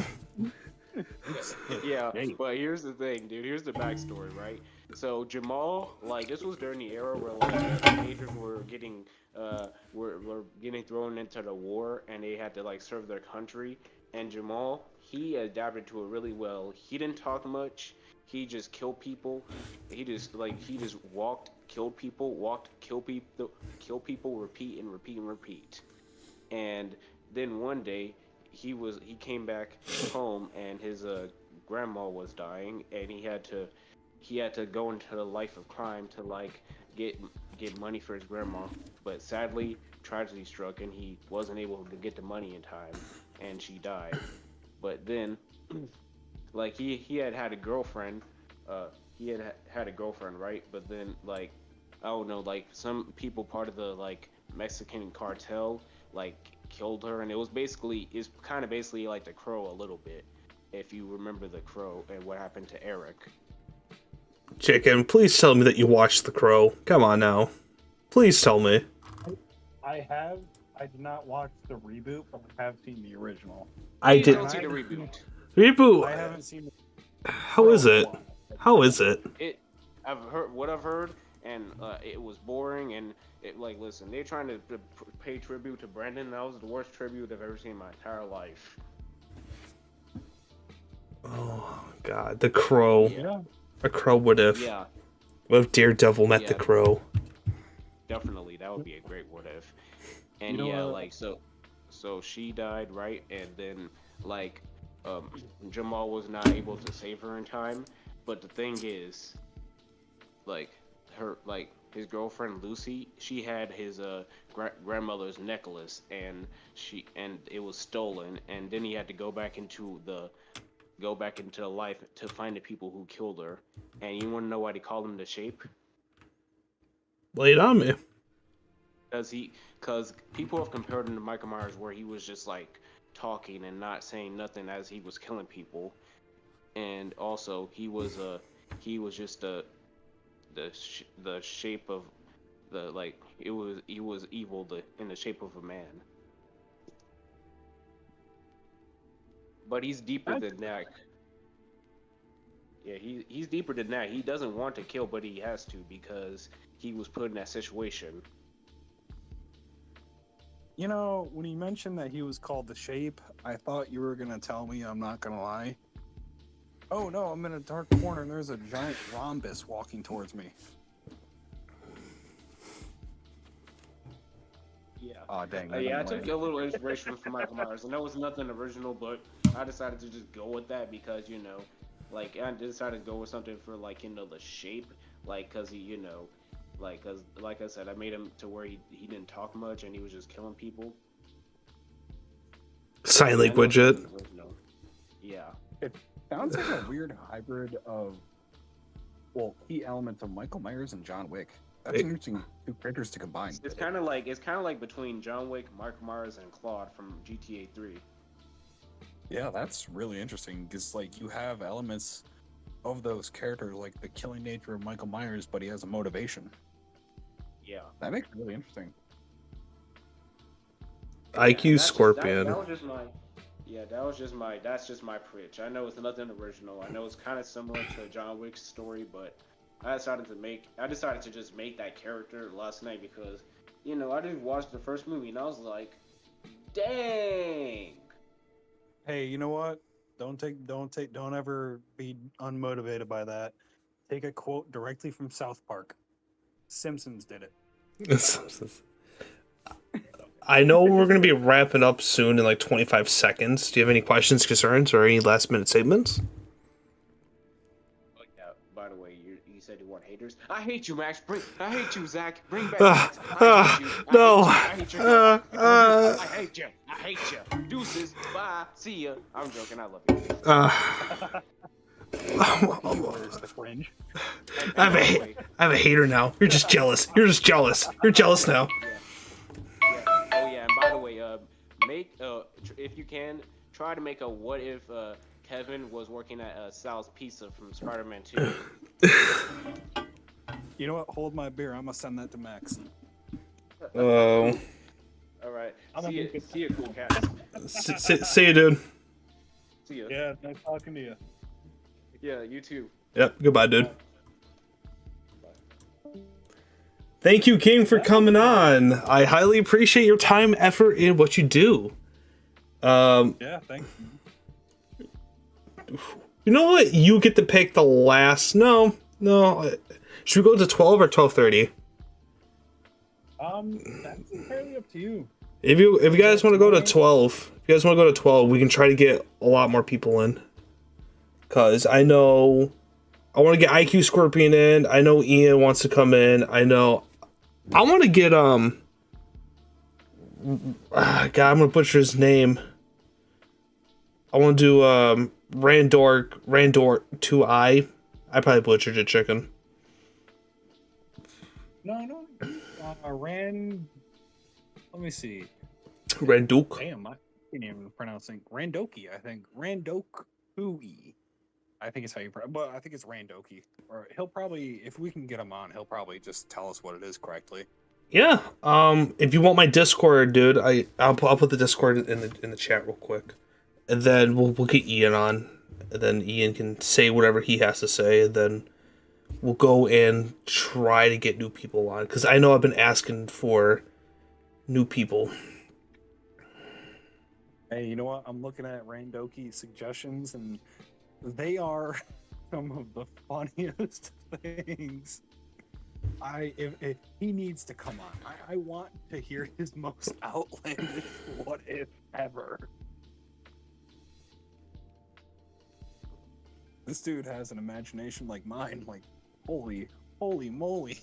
Yeah, but here's the thing, dude. Here's the backstory, right? So Jamal, like, this was during the era where like teenagers were getting thrown into the war, and they had to like serve their country. And Jamal, he adapted to it really well. He didn't talk much. He just killed people. He just walked, killed people, repeat and repeat and repeat. And then one day, he came back home, and his grandma was dying, and he had to go into the life of crime to like get money for his grandma. But sadly, tragedy struck, and he wasn't able to get the money in time, and she died. But then like he had a girlfriend. He had a girlfriend, right? But then like I don't know, like some people part of the like Mexican cartel like killed her, and it's kind of basically like the Crow a little bit, if you remember the Crow and what happened to Eric. Chicken, please tell me that you watched The Crow. Come on now. Please tell me. I did not watch the reboot, but I have seen the original. I Please did. don't see the reboot. Reboot. I haven't seen. How is it? How is it? I've heard, and it was boring. And like, listen, they're trying to pay tribute to Brandon. That was the worst tribute I've ever seen in my entire life. Oh God, The Crow. Yeah. A Crow would have. Yeah, What if Daredevil met The Yeah. Crow? definitely, that would be a great what if. And You know yeah, what? like so she died, right? And then like Jamal was not able to save her in time. But the thing is, like his girlfriend Lucy, she had his grandmother's necklace, and it was stolen, and then he had to go back into life to find the people who killed her. And you want to know why they call him the Shape? Lay it on me. Because people have compared him to Michael Myers, where he was just like talking and not saying nothing as he was killing people, and also he was just the shape of the like he was evil in the shape of a man. But he's deeper than that. Yeah, he's deeper than that. He doesn't want to kill, but he has to because he was put in that situation. You know, when you mentioned that he was called the Shape, I thought you were gonna tell me. I'm not gonna lie. Oh no, I'm in a dark corner and there's a giant rhombus walking towards me. Yeah. Oh dang. Yeah, I took a little inspiration from Michael Myers. I know it's nothing original, but I decided to just go with that because, like, I decided to go with something for, like, the Shape, like, because he, because, like I said, I made him to where he didn't talk much and he was just killing people. Sign I know language it's it. nothing original. Yeah. Sounds like a weird hybrid of, key elements of Michael Myers and John Wick. That's interesting two characters to combine. It's kind of like between John Wick, Mark Myers, and Claude from GTA 3. Yeah, that's really interesting because like you have elements of those characters, like the killing nature of Michael Myers, but he has a motivation. Yeah. That makes it really interesting. IQ Scorpion. That's just my pitch. I know it's nothing original. I know it's kind of similar to John Wick's story, but I decided to just make that character last night because, I just watched the first movie and I was like, dang. Hey, you know what? Don't ever be unmotivated by that. Take a quote directly from South Park. Simpsons did it. I know we're going to be wrapping up soon in like 25 seconds. Do you have any questions, concerns, or any last minute statements? Oh, yeah, by the way, you said you want haters. I hate you, Max. I hate you, Zach. Bring back Max. I hate you. No. I hate you. I hate you. I hate you. Deuces. Bye. See ya. I'm joking. I love you. Where's the fringe? I have a hater now. You're just jealous. You're jealous now. Yeah. Oh yeah. And by the way, make if you can try to make a what if Kevin was working at Sal's Pizza from Spider-Man 2. You know what? Hold my beer. I'm gonna send that to Max. Oh. All right. See you, cool cat. See you, dude. See ya. Yeah, nice talking to you. Yeah, you too. Yep. Goodbye, dude. Thank you, King, for coming on. I highly appreciate your time, effort, and what you do. Yeah, thanks. You know what? You get to pick the last. No. Should we go to 12 or 12:30? That's entirely up to you. If you guys want to go to 12, we can try to get a lot more people in. Cause I know I want to get IQ Scorpion in. I know Ian wants to come in. I want to get God, I'm gonna butcher his name. I want to do Randor 2I. I probably butchered it, chicken. No. Rand. Let me see. Randuk. Damn, I can't even pronounce it. Randoki, I think. Randokui. I think it's how you pronounce. But I think it's Randoki. Or he'll probably, if we can get him on, he'll probably just tell us what it is correctly. Yeah. If you want my Discord, dude, I'll put the Discord in the chat real quick, and then we'll get Ian on, and then Ian can say whatever he has to say, and then we'll go and try to get new people on, because I know I've been asking for new people. Hey, you know what? I'm looking at Randoki's suggestions, and they are some of the funniest things. If he needs to come on, I want to hear his most outlandish what if ever. This dude has an imagination like mine. Like, holy moly.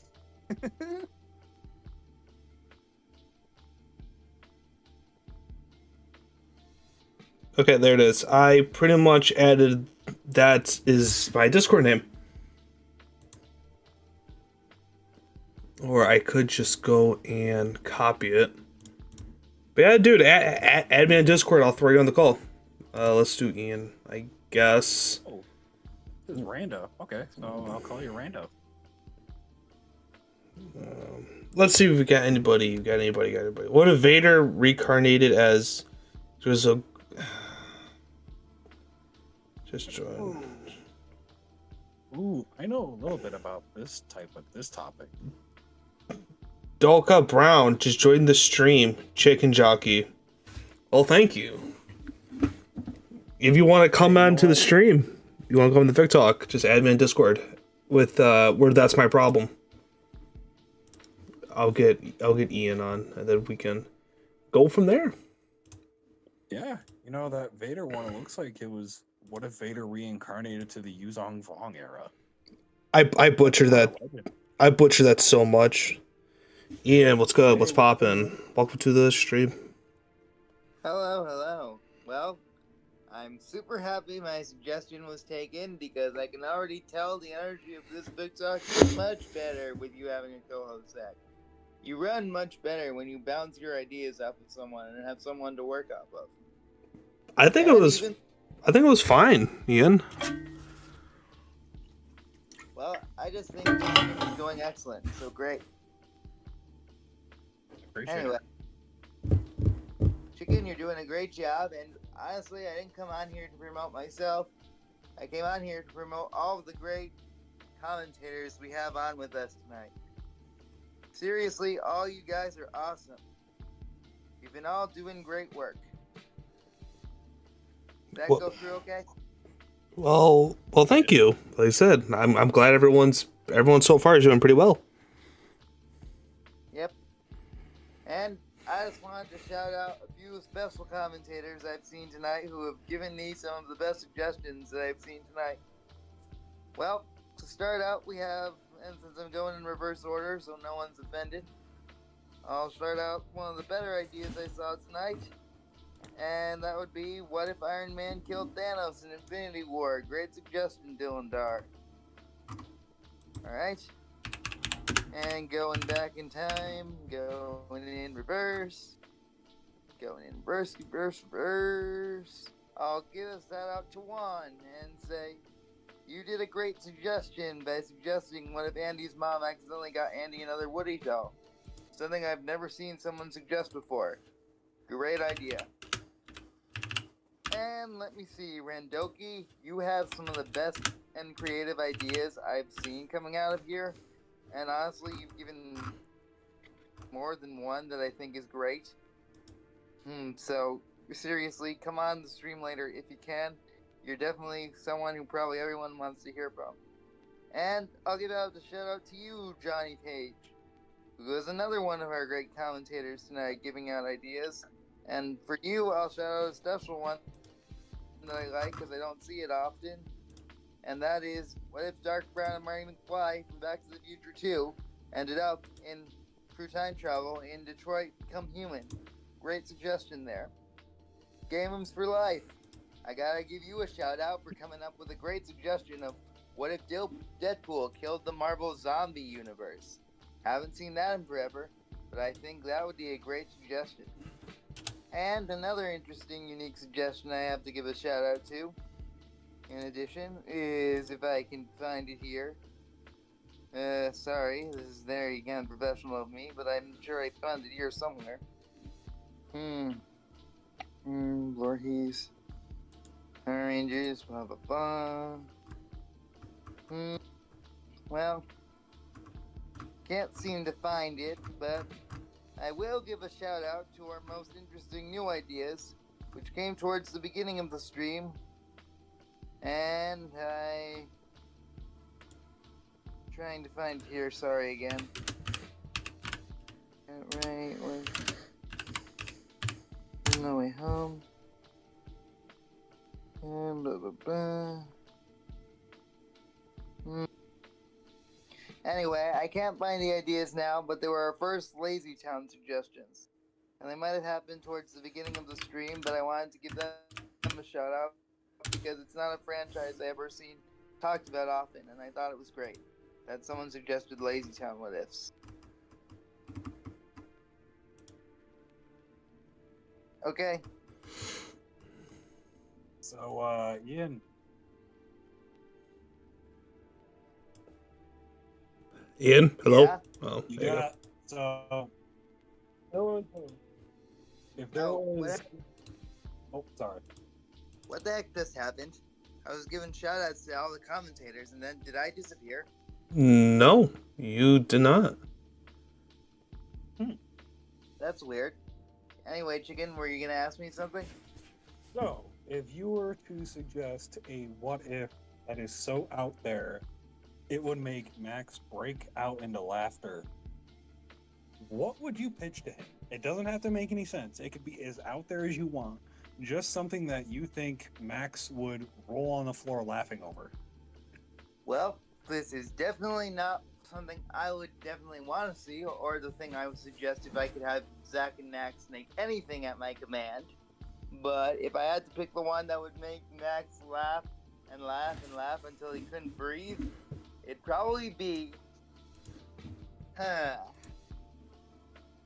Okay, there it is. I pretty much added that is my Discord name. Or I could just go and copy it. But yeah, dude, add me on Discord. I'll throw you on the call. Let's do Ian, I guess. Oh, this is Rando. Okay, so I'll call you Rando. Let's see if we got anybody. Got anybody? What if Vader reincarnated as? There's a. Just join. Ooh, I know a little bit about this topic. Dolka Brown just joined the stream. Chicken Jockey. Well, thank you. If you want to come on to the stream, you want to come to the Fic-Talk, just add me in Discord with where that's my problem. I'll get Ian on, and then we can go from there. Yeah, you know that Vader one. It looks like it was. What if Vader reincarnated to the Yuzong Vong era? I butchered that. I butchered that so much. Ian, what's good? What's poppin'? Welcome to the stream. Hello. Well, I'm super happy my suggestion was taken because I can already tell the energy of this book talk is much better with you having a co-host, Zach. You run much better when you bounce your ideas off of someone and have someone to work off of. I think it was fine, Ian. Well, I just think this stream is going excellent, so great. Anyway, Chicken, you're doing a great job, and honestly, I didn't come on here to promote myself. I came on here to promote all of the great commentators we have on with us tonight. Seriously, all you guys are awesome. You've been all doing great work. Did that go through okay? Well, thank you. Like I said, I'm glad everyone so far is doing pretty well. Yep. And I just wanted to shout out a few special commentators I've seen tonight who have given me some of the best suggestions that I've seen tonight. Well, to start out, we have, and since I'm going in reverse order so no one's offended, I'll start out one of the better ideas I saw tonight. And that would be, what if Iron Man killed Thanos in Infinity War? Great suggestion, Dylan Dar. Alright. And going back in time, going in reverse. Going in reverse. I'll give a shout out to Juan and say, you did a great suggestion by suggesting what if Andy's mom accidentally got Andy another Woody doll. Something I've never seen someone suggest before. Great idea. And let me see, Randoki, you have some of the best and creative ideas I've seen coming out of here. And honestly, you've given more than one that I think is great. So, seriously, come on the stream later if you can. You're definitely someone who probably everyone wants to hear from. And I'll give out a shout out to you, Johnny Page, who is another one of our great commentators tonight, giving out ideas. And for you, I'll shout out a special one that I like because I don't see it often. And that is, what if Dark Brown and Marty McFly from Back to the Future 2 ended up in through time travel in Detroit Become Human? Great suggestion there. Gamums for life. I gotta give you a shout out for coming up with a great suggestion of what if Deadpool killed the Marvel zombie universe. Haven't seen that in forever, but I think that would be a great suggestion. And another interesting, unique suggestion I have to give a shout out to, in addition, is if I can find it here. Sorry, this is very unprofessional of me, but I'm sure I found it here somewhere. Voorhees. Power Rangers, blah blah blah. Well, can't seem to find it, but I will give a shout out to our most interesting new ideas, which came towards the beginning of the stream. And trying to find here, sorry again. Right, On my way home. And blah blah blah. Anyway, I can't find the ideas now, but they were our first Lazy Town suggestions. And they might have happened towards the beginning of the stream, but I wanted to give them a shout out because it's not a franchise I ever seen talked about often, and I thought it was great that someone suggested Lazy Town what ifs. Okay. So, Ian. Ian, hello. Yeah? Oh, You there you go. got so. If there was. Oh, sorry. What the heck just happened? I was giving shoutouts to all the commentators, and then did I disappear? No, you did not. That's weird. Anyway, Chicken, were you gonna ask me something? So, if you were to suggest a what if that is so out there, it would make Max break out into laughter, what would you pitch to him? It doesn't have to make any sense. It could be as out there as you want. Just something that you think Max would roll on the floor laughing over. Well, this is definitely not something I would definitely want to see, or the thing I would suggest if I could have Zach and Max make anything at my command. But if I had to pick the one that would make Max laugh and laugh and laugh until he couldn't breathe, it'd probably be...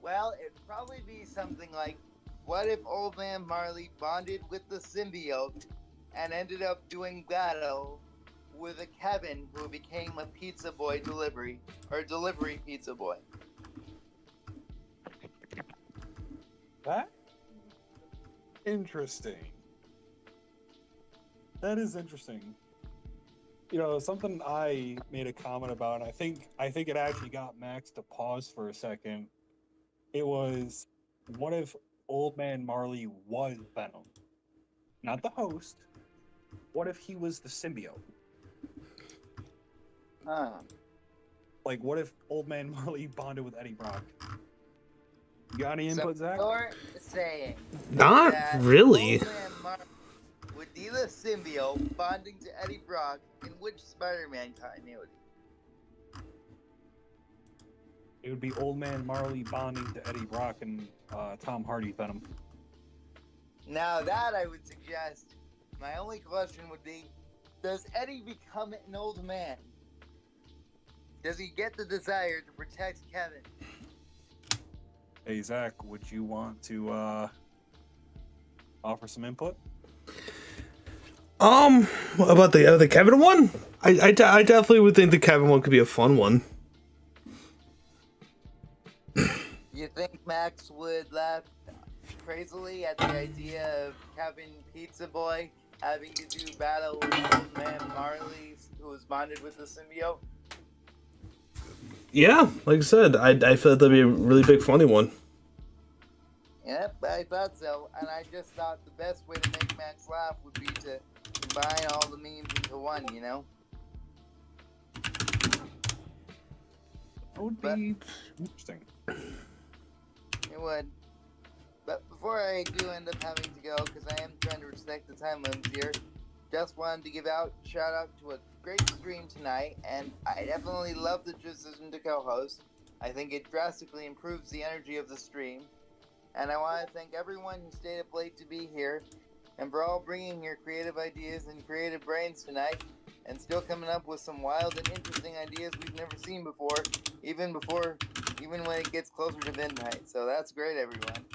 Well, it'd probably be something like, what if Old Man Marley bonded with the symbiote and ended up doing battle with a Kevin who became a pizza boy delivery pizza boy? That? Interesting. That is interesting. You know, something I made a comment about, and I think it actually got Max to pause for a second. It was, what if Old Man Marley was Venom? Not the host. What if he was the symbiote? Like, what if Old Man Marley bonded with Eddie Brock? You got any input, Zach? You're saying Not that really. Old Man Marley would be the symbiote bonding to Eddie Brock in which Spider-Man continuity? It would be Old Man Marley bonding to Eddie Brock and Tom Hardy Venom. Now that I would suggest, my only question would be, does Eddie become an old man? Does he get the desire to protect Kevin? Hey, Zach, would you want to offer some input? About the Kevin one? I definitely would think the Kevin one could be a fun one. You think Max would laugh crazily at the idea of Kevin Pizza Boy having to do battle with Old Man Marley, who was bonded with the symbiote? Yeah, like I said, I feel like that'd be a really big funny one. Yep, I thought so, and I just thought the best way to make Max laugh would be to combine all the memes into one, you know? That would be interesting. It would. But before I do end up having to go, because I am trying to respect the time limits here, just wanted to give out shout out to a great stream tonight, and I definitely love the decision to co-host. I think it drastically improves the energy of the stream, and I want to thank everyone who stayed up late to be here. and for all bringing your creative ideas and creative brains tonight, and still coming up with some wild and interesting ideas we've never seen before, even when it gets closer to midnight. So that's great, everyone.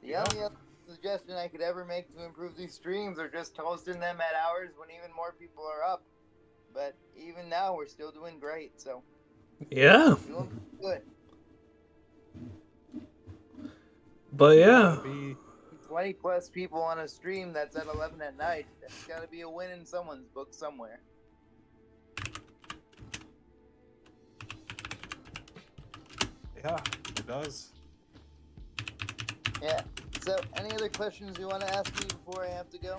The only other suggestion I could ever make to improve these streams are just toasting them at hours when even more people are up. But even now, we're still doing great. So Yeah. doing good. But yeah. 20 plus people on a stream that's at 11 at night. That's got to be a win in someone's book somewhere. Yeah, it does. Yeah. So, any other questions you want to ask me before I have to go?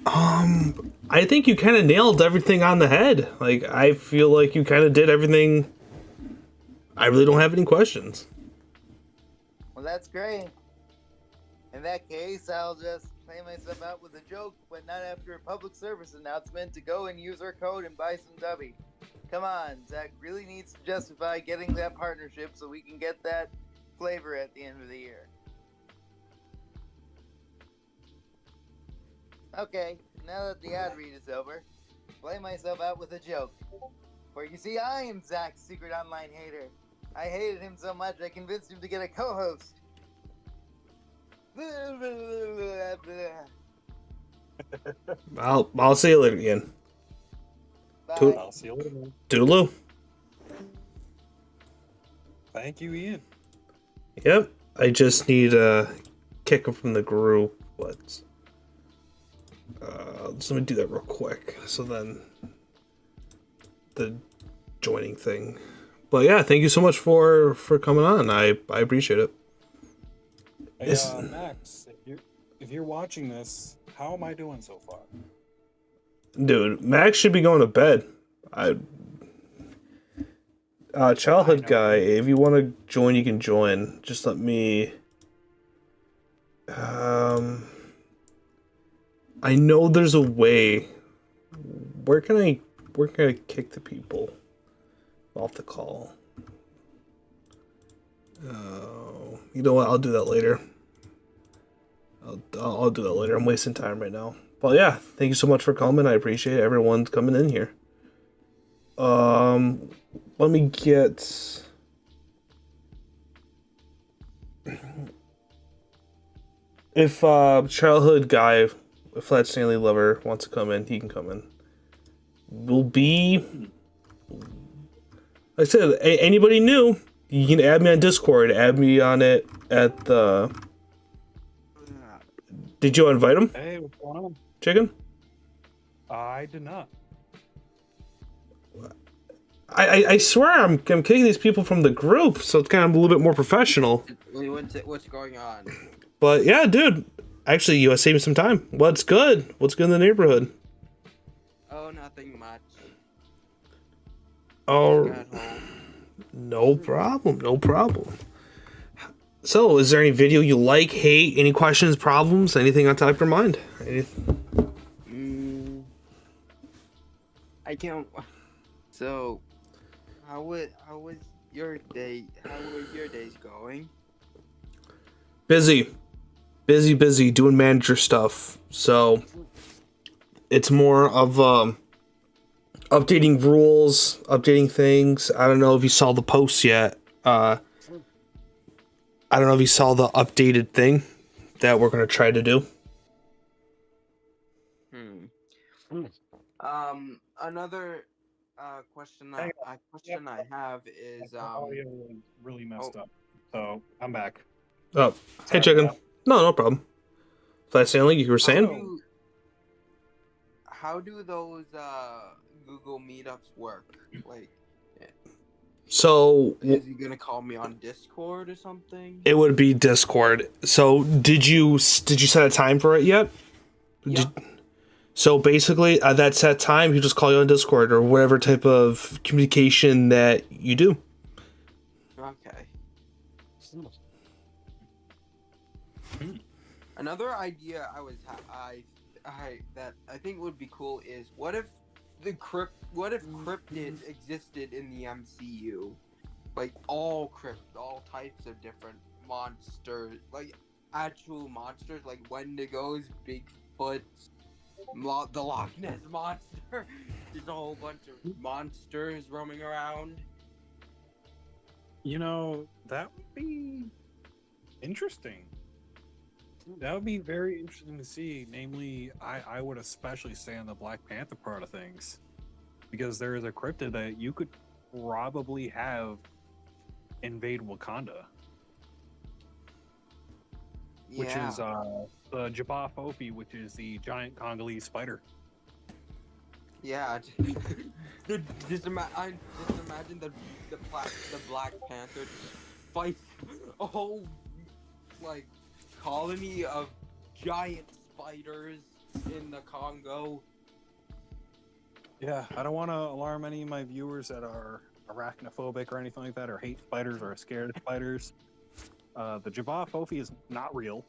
I think you kind of nailed everything on the head. Like, I feel like you kind of did everything. I really don't have any questions. Well, that's great. In that case, I'll just play myself out with a joke, but not after a public service announcement to go and use our code and buy some Dubby. Come on, Zach really needs to justify getting that partnership so we can get that flavor at the end of the year. Okay, now that the ad read is over, play myself out with a joke. For you see, I am Zach's secret online hater. I hated him so much I convinced him to get a co-host. I'll see you later again. Bye. I'll see you later, man. Toodaloo. Thank you, Ian. Yep. I just need to kick him from the group. Let's let me do that real quick. So then the joining thing. But yeah, thank you so much for coming on. I appreciate it. Hey, Max, if you're watching this, how am I doing so far? Dude, Max should be going to bed. Childhood guy, if you want to join, you can join. Just let me. I know there's a way. Where can I kick the people off the call? Oh, you know what? I'll do that later. I'll do that later. I'm wasting time right now. But yeah, thank you so much for coming. I appreciate everyone coming in here. Let me get. If childhood guy, Flat Stanley lover wants to come in, he can come in. Will be. Like I said, anybody new, you can add me on Discord. Add me on it at the. Did you invite him? Hey, what's going on? Chicken? I did not. I swear I'm kicking these people from the group, so it's kind of a little bit more professional. What's going on? But yeah, dude, actually, you saved me some time. What's good? What's good in the neighborhood? Oh, nothing much. Oh, Got home. no problem, no problem. So, is there any video you like, hate, any questions, problems, anything on top of your mind? I can't. So, how was your day? How were your days going? Busy doing manager stuff. So, it's more of updating rules, updating things. I don't know if you saw the post yet. I don't know if you saw the updated thing that we're gonna try to do. Another question I have is My audio was really messed up, so I'm back. Oh, hey, Sorry chicken. about No problem. Flat Stanley, you were saying? how do those Google meetups work? Like, So is he gonna call me on Discord or something? it would be Discord. So did you set a time for it yet? Yeah. So basically, at that set time, you just call you on Discord or whatever type of communication that you do. Okay. Another idea that I think would be cool is what if cryptids existed in the MCU, like all types of different monsters. Like actual monsters like Wendigos, Bigfoot, the Loch Ness monster. There's a whole bunch of monsters roaming around. That would be interesting. That would be very interesting to see. Namely, I would especially say on the Black Panther part of things, because there is a cryptid that you could probably have invade Wakanda, which is the Jabba Fofi, which is the giant Congolese spider. Yeah. just imagine the Black Panther fights a whole like colony of giant spiders in the Congo. Yeah, I don't want to alarm any of my viewers that are arachnophobic or anything like that, or hate spiders or are scared of spiders. The Jabba Fofi is not real.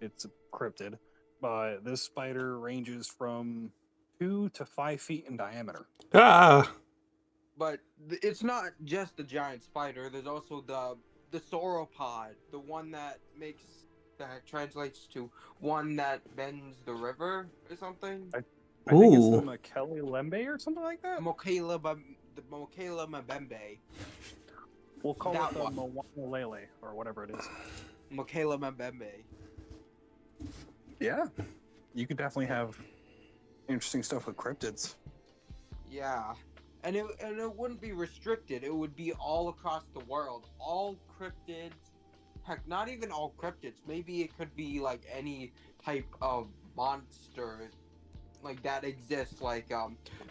It's a cryptid. But this spider ranges from 2 to 5 feet in diameter. Ah, But it's not just the giant spider. There's also the sauropod, the one that translates to one that bends the river or something. I think it's Ooh. the Makele Lembe or something like that. The Mokela Mbembe. We'll call That it the one. Moana Lele or whatever it is. Mokela Mbembe. Yeah, you could definitely have interesting stuff with cryptids. Yeah. And it wouldn't be restricted. It would be all across the world. All cryptids. Heck, not even all cryptids. Maybe it could be like any type of monster like that exists. Like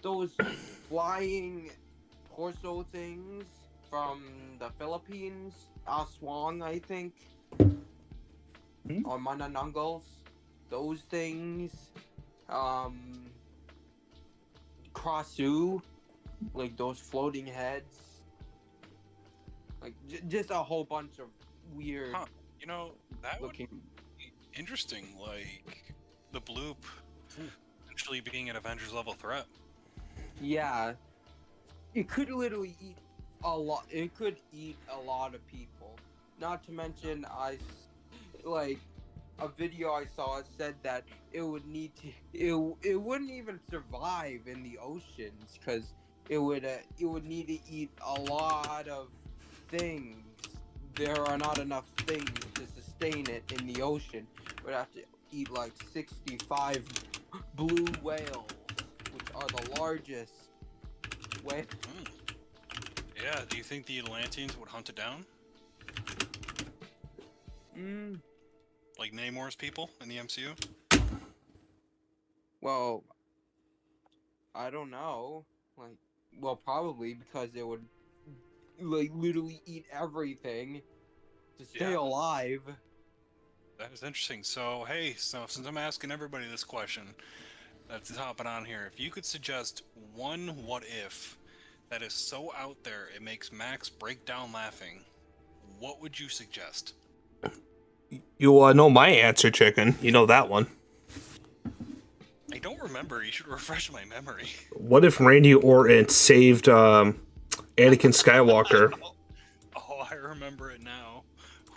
those flying torso things from the Philippines. Aswang, I think. Or Mananangals. Those things. Krasu. Like those floating heads. Like just a whole bunch of weird That would looking. be interesting, like the bloop potentially being an Avengers level threat. Yeah. It could literally eat a lot. It could eat a lot of people. Not to mention, a video I saw said that it would need to. It wouldn't even survive in the oceans because it would need to eat a lot of things. There are not enough things to sustain it in the ocean. It would have to eat like 65 blue whales, which are the largest whales. Yeah, do you think the Atlanteans would hunt it down? Like Namor's people in the MCU? Well, I don't know. Probably because it would literally eat everything to stay alive. That is interesting. So, hey, since I'm asking everybody this question, that's hopping on here. If you could suggest one what if that is so out there it makes Max break down laughing, what would you suggest? you know my answer, chicken. You know that one. I don't remember. You should refresh my memory. What if Randy Orton saved Anakin Skywalker? Oh, I remember it now.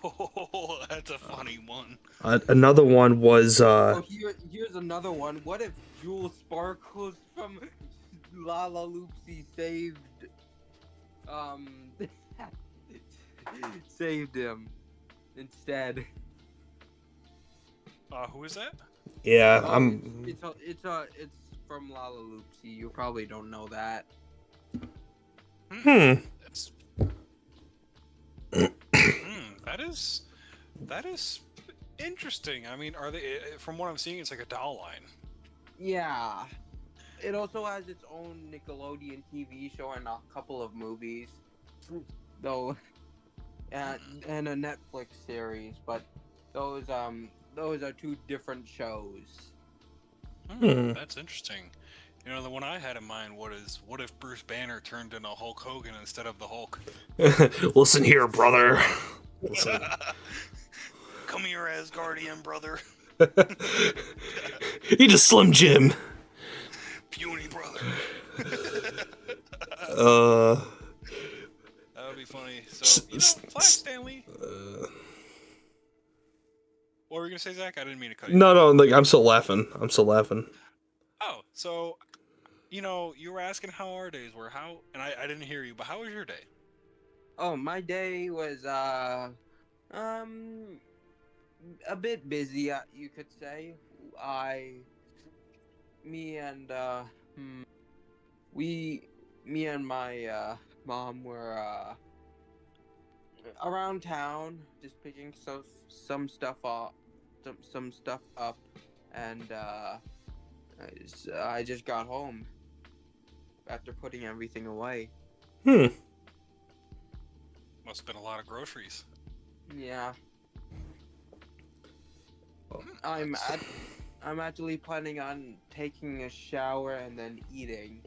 Oh, that's a funny one. Another one was Here's another one. What if Jewel Sparkles from Lala Loopsy saved him instead? Who is that? yeah. It's from Lala Loopsy. You probably don't know that. That's that is interesting. I mean, are they? From what I'm seeing, it's like a doll line. Yeah. It also has its own Nickelodeon TV show and a couple of movies, though, and a Netflix series. But those are two different shows. That's interesting. You know, the one I had in mind was, what if Bruce Banner turned into Hulk Hogan instead of the Hulk? Listen here, brother. Listen. Come here, Asgardian brother. You just Slim Jim. Puny brother. That would be funny. So, Flash Stanley. gonna say, Zach? I didn't mean to cut you. No, like I'm still laughing. Oh, so you were asking how our days were. And I didn't hear you, but how was your day? Oh, my day was a bit busy, you could say. Me and my mom were around town, just picking some stuff up, and I just got home after putting everything away. Must have been a lot of groceries. Yeah. I'm actually planning on taking a shower and then eating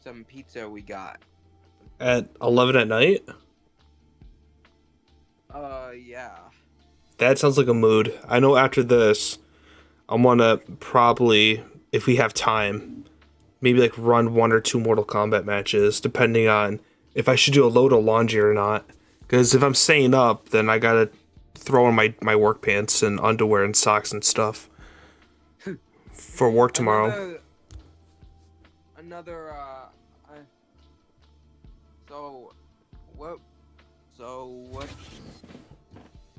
some pizza we got. At 11 at night? Yeah. That sounds like a mood. I know after this, I want to probably, if we have time, maybe like run 1 or 2 Mortal Kombat matches, depending on if I should do a load of laundry or not. Because if I'm staying up, then I gotta throw in my work pants and underwear and socks and stuff for work tomorrow.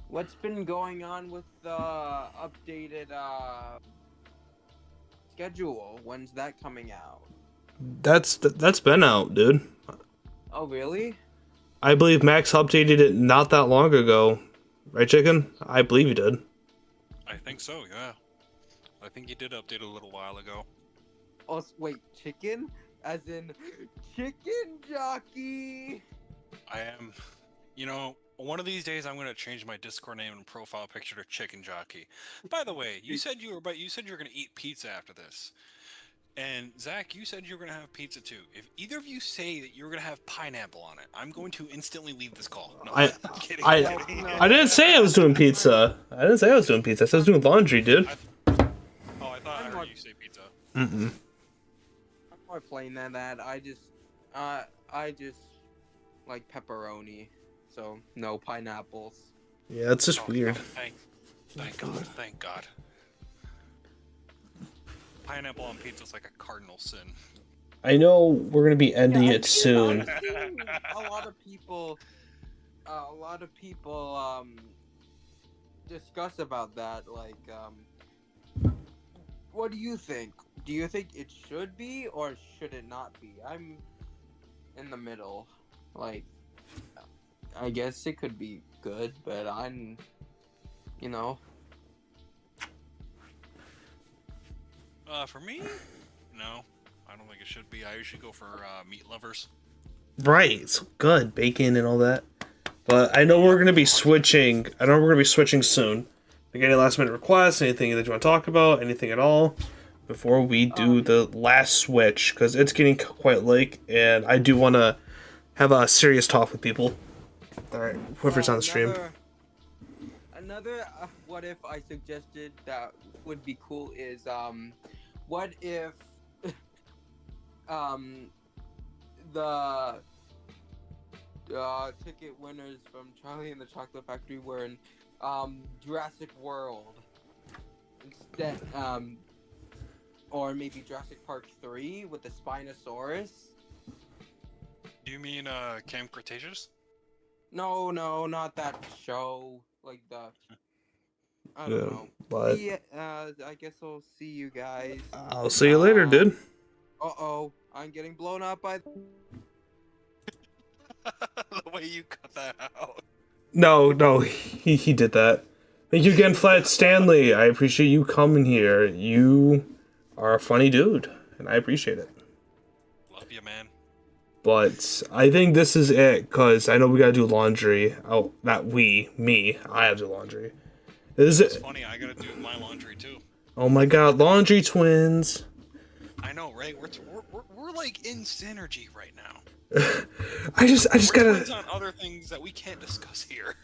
What's been going on with the updated schedule? When's that coming out? That's been out, dude. Oh, really? I believe Max updated it not that long ago. Right, Chicken? I believe he did. I think so, yeah. I think he did update a little while ago. Oh, wait, chicken? As in chicken jockey? I am, one of these days I'm gonna change my Discord name and profile picture to Chicken Jockey. By the way, you said you were gonna eat pizza after this. And Zach, you said you were gonna have pizza too. If either of you say that you're gonna have pineapple on it, I'm going to instantly leave this call. No, I'm kidding. I didn't say I was doing pizza. I said I was doing laundry, dude. I thought I heard you say pizza. Mm-mm. I'm more plain than that. I just like pepperoni, so no pineapples. Yeah, it's just weird. Thank God. Pineapple on pizza is like a cardinal sin. I know we're gonna be ending it soon. A lot of people discuss about that. Like, what do you think? Do you think it should be or should it not be? I'm in the middle. Like, I guess it could be good, but I'm. For me, no, I don't think it should be. I usually go for meat lovers. Right, it's good, bacon and all that. But I know we're gonna be switching. Soon. Like any last minute requests, anything that you want to talk about, anything at all, before we do the last switch, because it's getting quite late, and I do want to have a serious talk with people. All right, whoever's on the stream. Another what if I suggested that would be cool is what if the ticket winners from Charlie and the Chocolate Factory were in Jurassic World instead, or maybe Jurassic Park 3 with the Spinosaurus. Do you mean Camp Cretaceous? No, not that show. Like the I don't know. But I guess I'll see you guys. I'll see you later, dude. I'm getting blown up by The way you cut that out. No, he did that. Thank you again, Flat Stanley. I appreciate you coming here. You are a funny dude, and I appreciate it. Love you, man. But I think this is it, because I know we gotta do laundry. Oh, not me. I have to do laundry. It's funny, I gotta do my laundry too. Oh my god, laundry twins. I know, right? We're like in synergy right now. I just gotta. Twins on other things that we can't discuss here.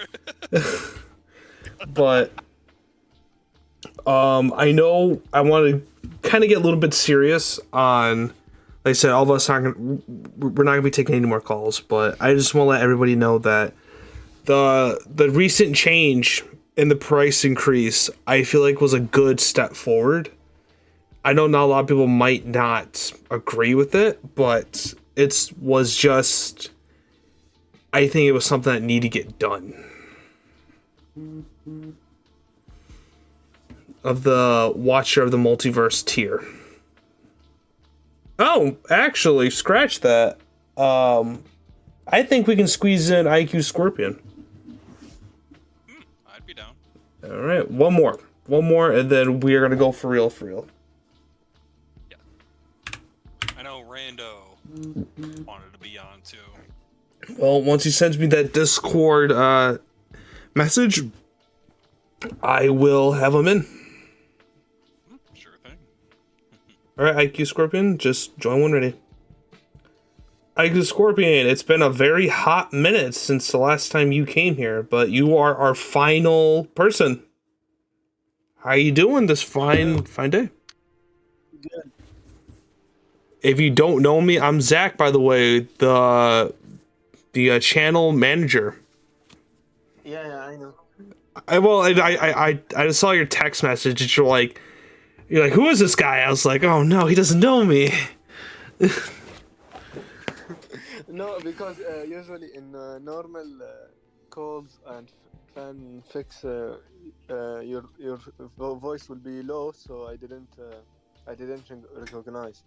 But I know I want to kind of get a little bit serious on. Like I said, all of us we're not gonna be taking any more calls. But I just want to let everybody know that the recent change and the price increase, I feel like was a good step forward. I know not a lot of people might not agree with it, but it was just, I think it was something that needed to get done. Of the Watcher of the Multiverse tier. Oh, actually, scratch that. I think we can squeeze in IQ Scorpion. I'd be down. All right, one more, and then we are gonna go for real, for real. Yeah. I know Rando wanted to be on too. Well, once he sends me that Discord message, I will have him in. Sure thing. All right, IQ Scorpion, just join when ready. IQ Scorpion, it's been a very hot minute since the last time you came here, but you are our final person. How you doing this fine day? Good. If you don't know me, I'm Zach, by the way, the channel manager. Yeah, I know. I just saw your text message and you're like, who is this guy? I was like, oh no, he doesn't know me. No, because usually in normal calls and fanfics, your voice will be low, so I didn't recognize.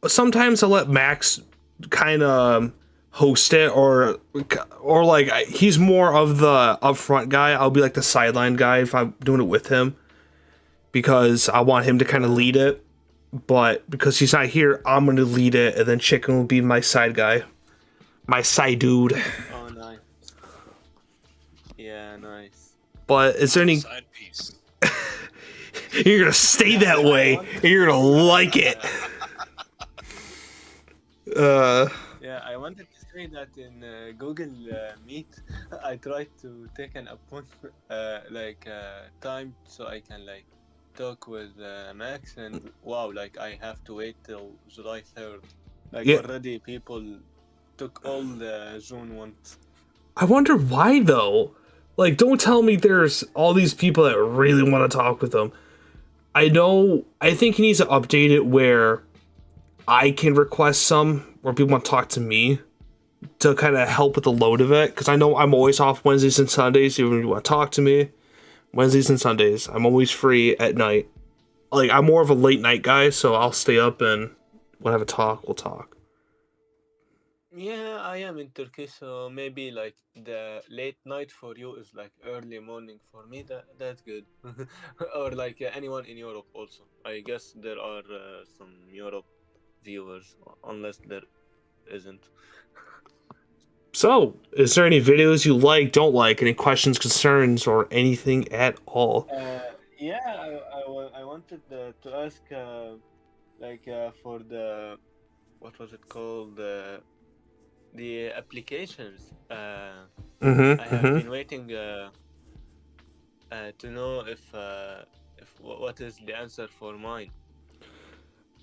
Sometimes I let Max kind of host it, or like he's more of the upfront guy. I'll be like the sideline guy if I'm doing it with him, because I want him to kind of lead it. But because he's not here, I'm gonna lead it, and then Chicken will be my side guy, my side dude. Oh, nice. Yeah, nice. But is there any? Side piece. You're gonna stay that way, and you're gonna like it. Yeah, I wanted to say that in Google Meet, I tried to take an appointment, time, so I can talk with Max, and wow, I have to wait till July 3rd. Yeah. Already people took all the June ones. I wonder why though. Don't tell me there's all these people that really want to talk with him. I think he needs to update it where I can request some where people want to talk to me to kind of help with the load of it. Because I know I'm always off Wednesdays and Sundays, even if you want to talk to me. Wednesdays and Sundays, I'm always free at night. I'm more of a late night guy, so I'll stay up, and when I have a talk, we'll talk. Yeah, I am in Turkey, so maybe the late night for you is early morning for me. That's good. Or anyone in Europe also. I guess there are some Europe viewers, unless there isn't. So, is there any videos you like, don't like, any questions, concerns, or anything at all? Yeah, I wanted to ask, for the, what was it called, the applications. I have been waiting to know if what is the answer for mine.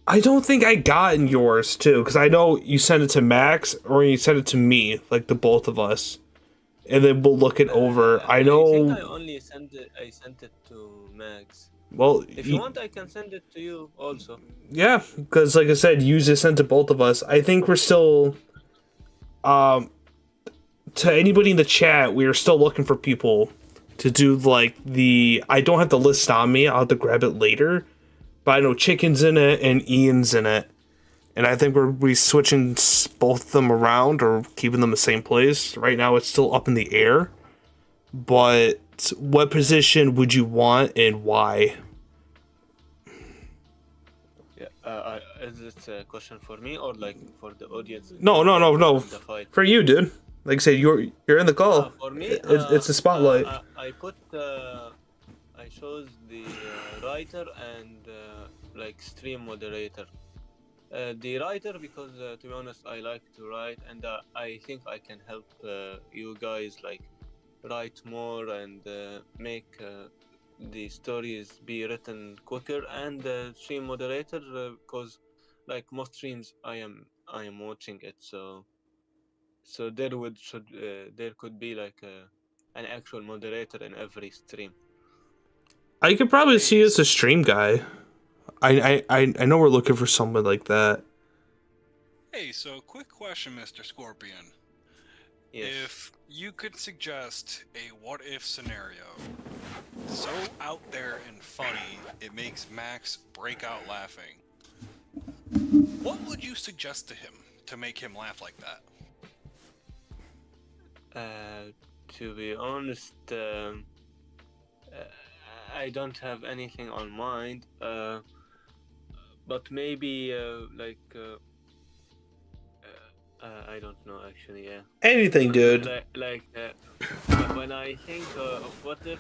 I don't think I got in yours, too, because I know you sent it to Max, or you sent it to me, the both of us. And then we'll look it over. I know... I think I only sent it to Max. Well, if you want, I can send it to you also. Yeah, because like I said, you just sent it to both of us. I think we're still... to anybody in the chat, we are still looking for people to do, I don't have the list on me, I'll have to grab it later. But I know Chicken's in it and Ian's in it. And I think we're switching both of them around or keeping them the same place. Right now it's still up in the air. But what position would you want and why? Yeah, is this a question for me or for the audience? No. For you, dude. Like I said, you're in the call. For me, it's a spotlight. I chose the writer and stream moderator. The writer because to be honest, I like to write, and I think I can help you guys write more and make the stories be written quicker. And stream moderator because most streams I am watching it, so there could be an actual moderator in every stream. I could probably see you as a stream guy. I know we're looking for someone like that. Hey, so quick question, Mr. Scorpion. Yes. If you could suggest a what-if scenario so out there and funny it makes Max break out laughing, what would you suggest to him to make him laugh like that? To be honest, I don't have anything on mind. But maybe I don't know actually. Yeah. Anything, dude. When I think of what if,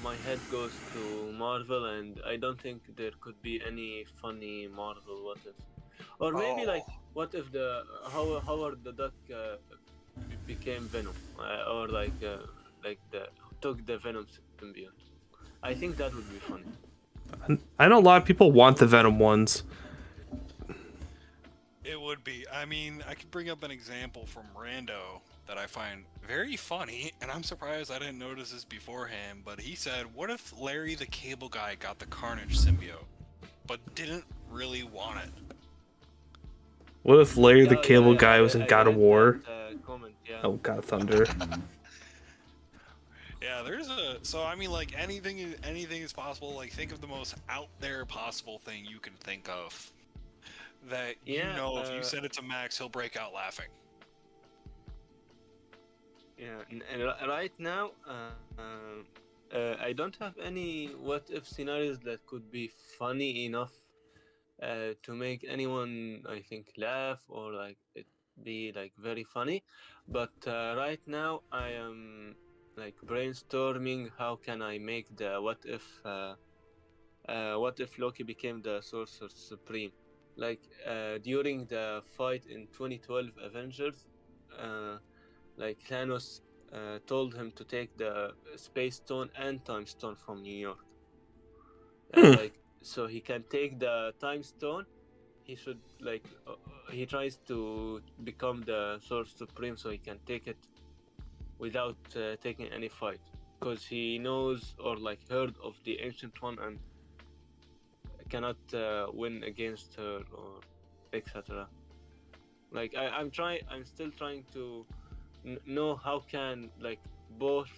my head goes to Marvel, and I don't think there could be any funny Marvel what if. Or maybe what if how Howard the Duck became Venom, or took the Venom symbiote. I think that would be funny. I know a lot of people want the Venom ones. It would be. I mean, I could bring up an example from Rando that I find very funny, and I'm surprised I didn't notice this beforehand, but he said, what if Larry the Cable Guy got the Carnage symbiote, but didn't really want it? What if Larry the Cable Guy was in God of War? Comment, yeah. Oh, God Thunder. Yeah, there's a... So, I mean, like, anything is possible. Like, think of the most out there possible thing you can think of. That, if you said it to Max, he'll break out laughing. Yeah, and right now, I don't have any what-if scenarios that could be funny enough to make anyone, I think, laugh or, it be, very funny. But right now, I am, brainstorming how can I make the what if Loki became the Sorcerer Supreme. During the fight in 2012 Avengers, Thanos told him to take the Space Stone and Time Stone from New York. And, so he can take the Time Stone. He should he tries to become the Sorcerer Supreme so he can take it without taking any fight, because he knows or heard of the Ancient One and cannot win against her or etc. I'm still trying to know how can both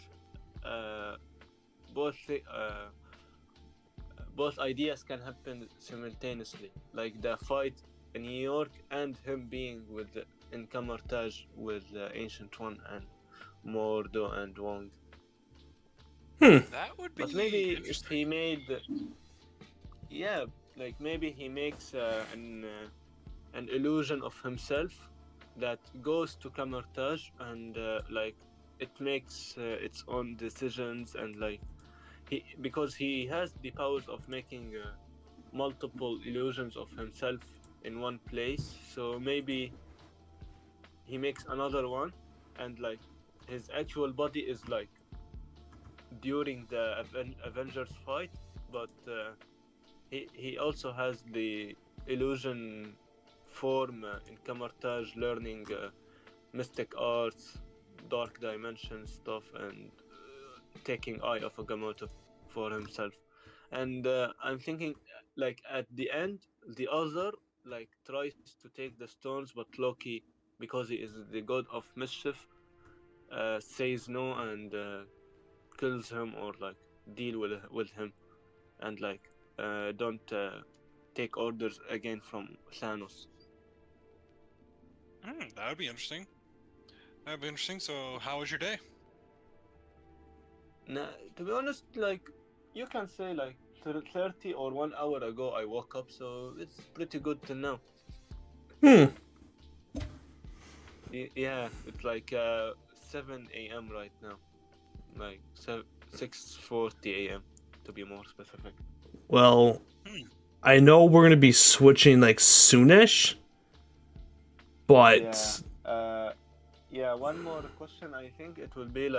ideas can happen simultaneously, the fight in New York and him being in Camartage with the Ancient One and Mordo and Wong. That would be. But maybe if he made, maybe he makes an illusion of himself that goes to Camartage and it makes its own decisions, and because he has the powers of making multiple illusions of himself in one place, so maybe he makes another one, and his actual body is during the Avengers fight, but he also has the illusion form in Camartage, learning mystic arts, dark dimension stuff, and taking Eye of Agamotto for himself. And I'm thinking at the end the other tries to take the stones, but Loki, because he is the god of mischief, says no and kills him or deal with him, and don't take orders again from Thanos. That would be interesting. That'd be interesting. So, how was your day? Nah, to be honest, you can say 30 or 1 hour ago I woke up, so it's pretty good till now. Yeah, it's 7 a.m. right now, 6:40 a.m. to be more specific. Well, I know we're gonna be switching soonish, but yeah. One more question. I think it will be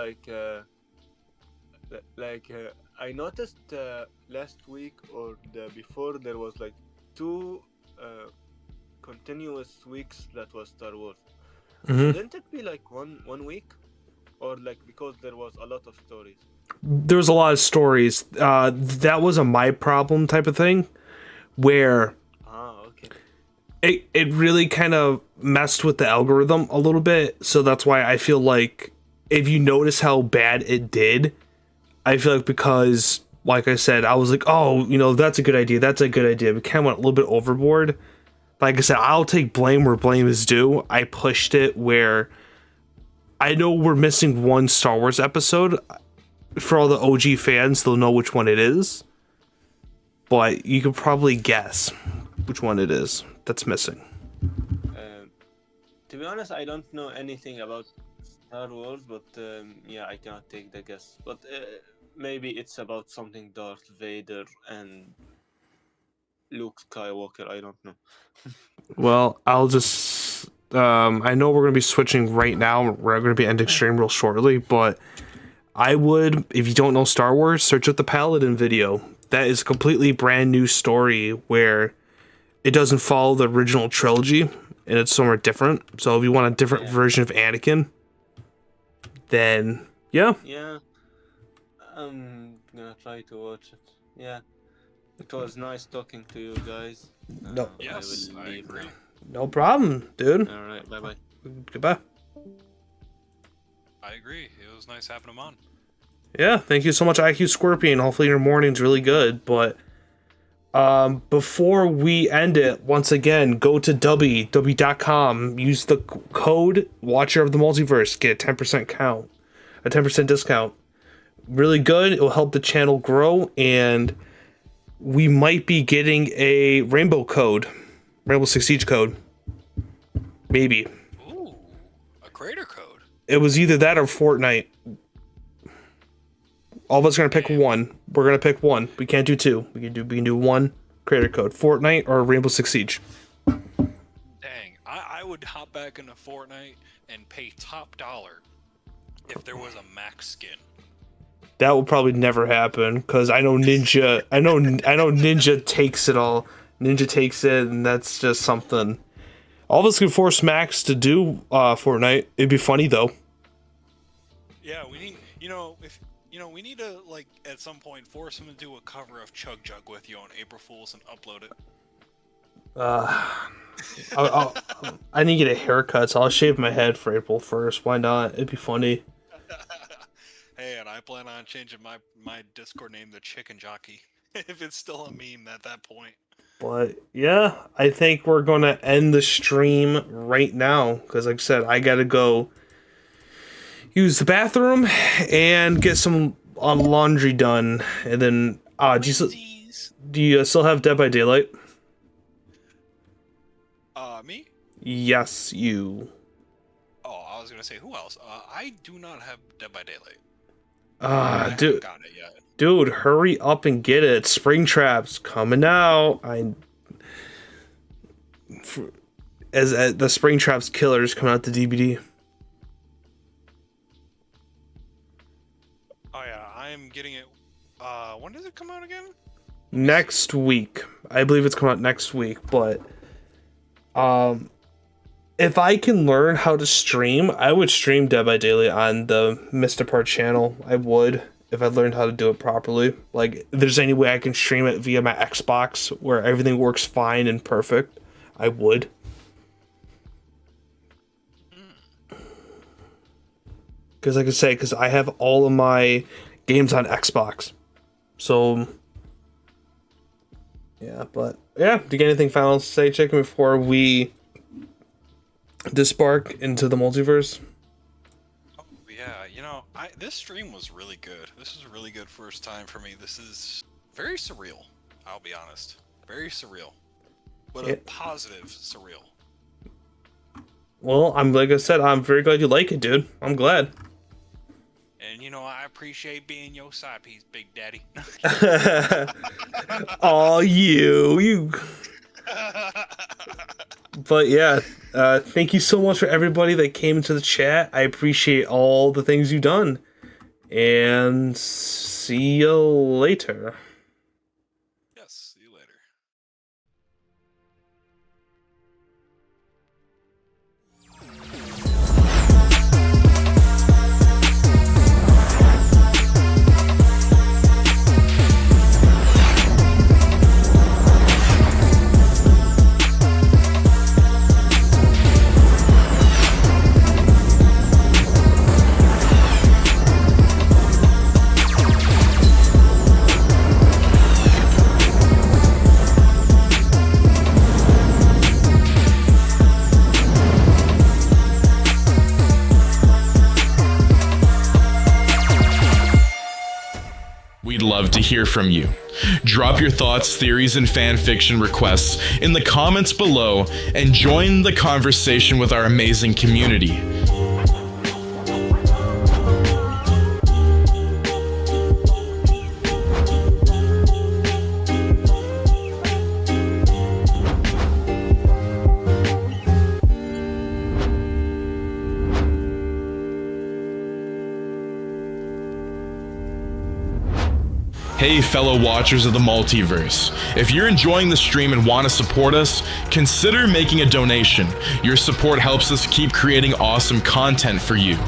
I noticed last week or the before there was 2 continuous weeks that was Star Wars. Shouldn't it be 1 week? or like because there was a lot of stories? There's a lot of stories. That wasn't my problem type of thing, where Okay. it really kind of messed with the algorithm a little bit. So that's why I feel like if you notice how bad it did, I feel like because, like I said, I was like, oh, that's a good idea. That's a good idea. We kind of went a little bit overboard. Like I said, I'll take blame where blame is due. I pushed it where I know we're missing one Star Wars episode. For all the OG fans, they'll know which one it is. But you could probably guess which one it is that's missing. To be honest, I don't know anything about Star Wars, but yeah, I cannot take the guess. But maybe it's about something Darth Vader and Luke Skywalker. I don't know. Well, I'll just... I know we're going to be switching right now. We're going to be ending stream real shortly, but I would, if you don't know Star Wars, search up the Paladin video. That is a completely brand new story where it doesn't follow the original trilogy, and it's somewhere different. So if you want a different version of Anakin, then yeah. Yeah, I'm gonna try to watch it. Yeah, it was nice talking to you guys. No. Yes, I will I leave agree. now. No problem, dude. All right, bye bye. Goodbye. I agree. It was nice having him on. Yeah, thank you so much, IQ Scorpion. Hopefully your morning's really good. But before we end it, once again, go to w.com, use the code Watcher of the Multiverse, get a 10% discount. Really good. It will help the channel grow, and we might be getting a Rainbow Six Siege code. Maybe. Ooh, a creator code. It was either that or Fortnite. All of us are gonna pick one. We're gonna pick one. We can't do two. We can do one creator code. Fortnite or Rainbow Six Siege. Dang, I would hop back into Fortnite and pay top dollar if there was a max skin. That will probably never happen because I know Ninja. I know Ninja takes it all. Ninja takes it, and that's just something. All of us can force Max to do Fortnite. It'd be funny though. Yeah, we need, we need to, like, at some point force him to do a cover of Chug Jug with you on April Fools and upload it. I need to get a haircut, so I'll shave my head for April 1st. Why not? It'd be funny. Hey, and I plan on changing my Discord name to Chicken Jockey if it's still a meme at that point. But yeah, I think we're gonna end the stream right now because, like I said, I gotta go use the bathroom and get some laundry done, and then do you still have Dead by Daylight? Me? Yes, you. Oh, I was gonna say who else? I do not have Dead by Daylight. Ah, I haven't dude. gotten it yet. Dude, hurry up and get it. Springtrap's coming out. As the Springtrap's Killer's coming out to DVD. Oh yeah, I'm getting it. When does it come out again? Next week. I believe it's coming out next week, but if I can learn how to stream, I would stream Dead by Daylight on the MissedThePart channel. I would, if I learned how to do it properly. Like, if there's any way I can stream it via my Xbox where everything works fine and perfect, I would. Because like I say, because I have all of my games on Xbox. So, yeah, but, yeah, do you get anything final to say, Chicken, before we disbark into the multiverse? Oh yeah, this stream was really good. This is a really good first time for me. This is very surreal, I'll be honest. Very surreal. But a positive surreal. Well, like I said, I'm very glad you like it, dude. I'm glad. And I appreciate being your side piece, Big Daddy. Oh, you. But yeah, thank you so much for everybody that came into the chat. I appreciate all the things you've done. And see you later. to hear from you. Drop your thoughts, theories, and fanfiction requests in the comments below and join the conversation with our amazing community. Hey fellow watchers of the Multiverse, if you're enjoying the stream and want to support us, consider making a donation. Your support helps us keep creating awesome content for you.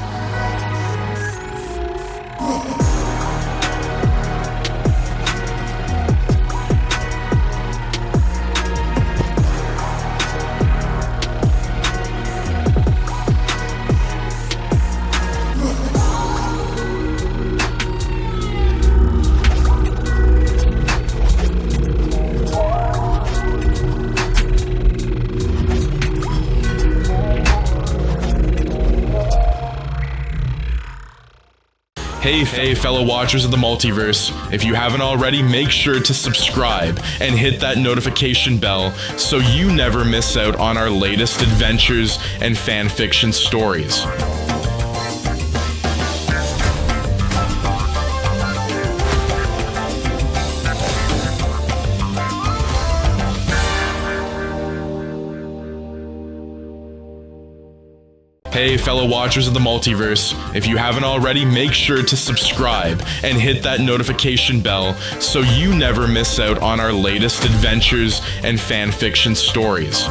Hey fellow watchers of the Multiverse, if you haven't already, make sure to subscribe and hit that notification bell so you never miss out on our latest adventures and fanfiction stories. Hey fellow watchers of the Multiverse, if you haven't already, make sure to subscribe and hit that notification bell so you never miss out on our latest adventures and fanfiction stories.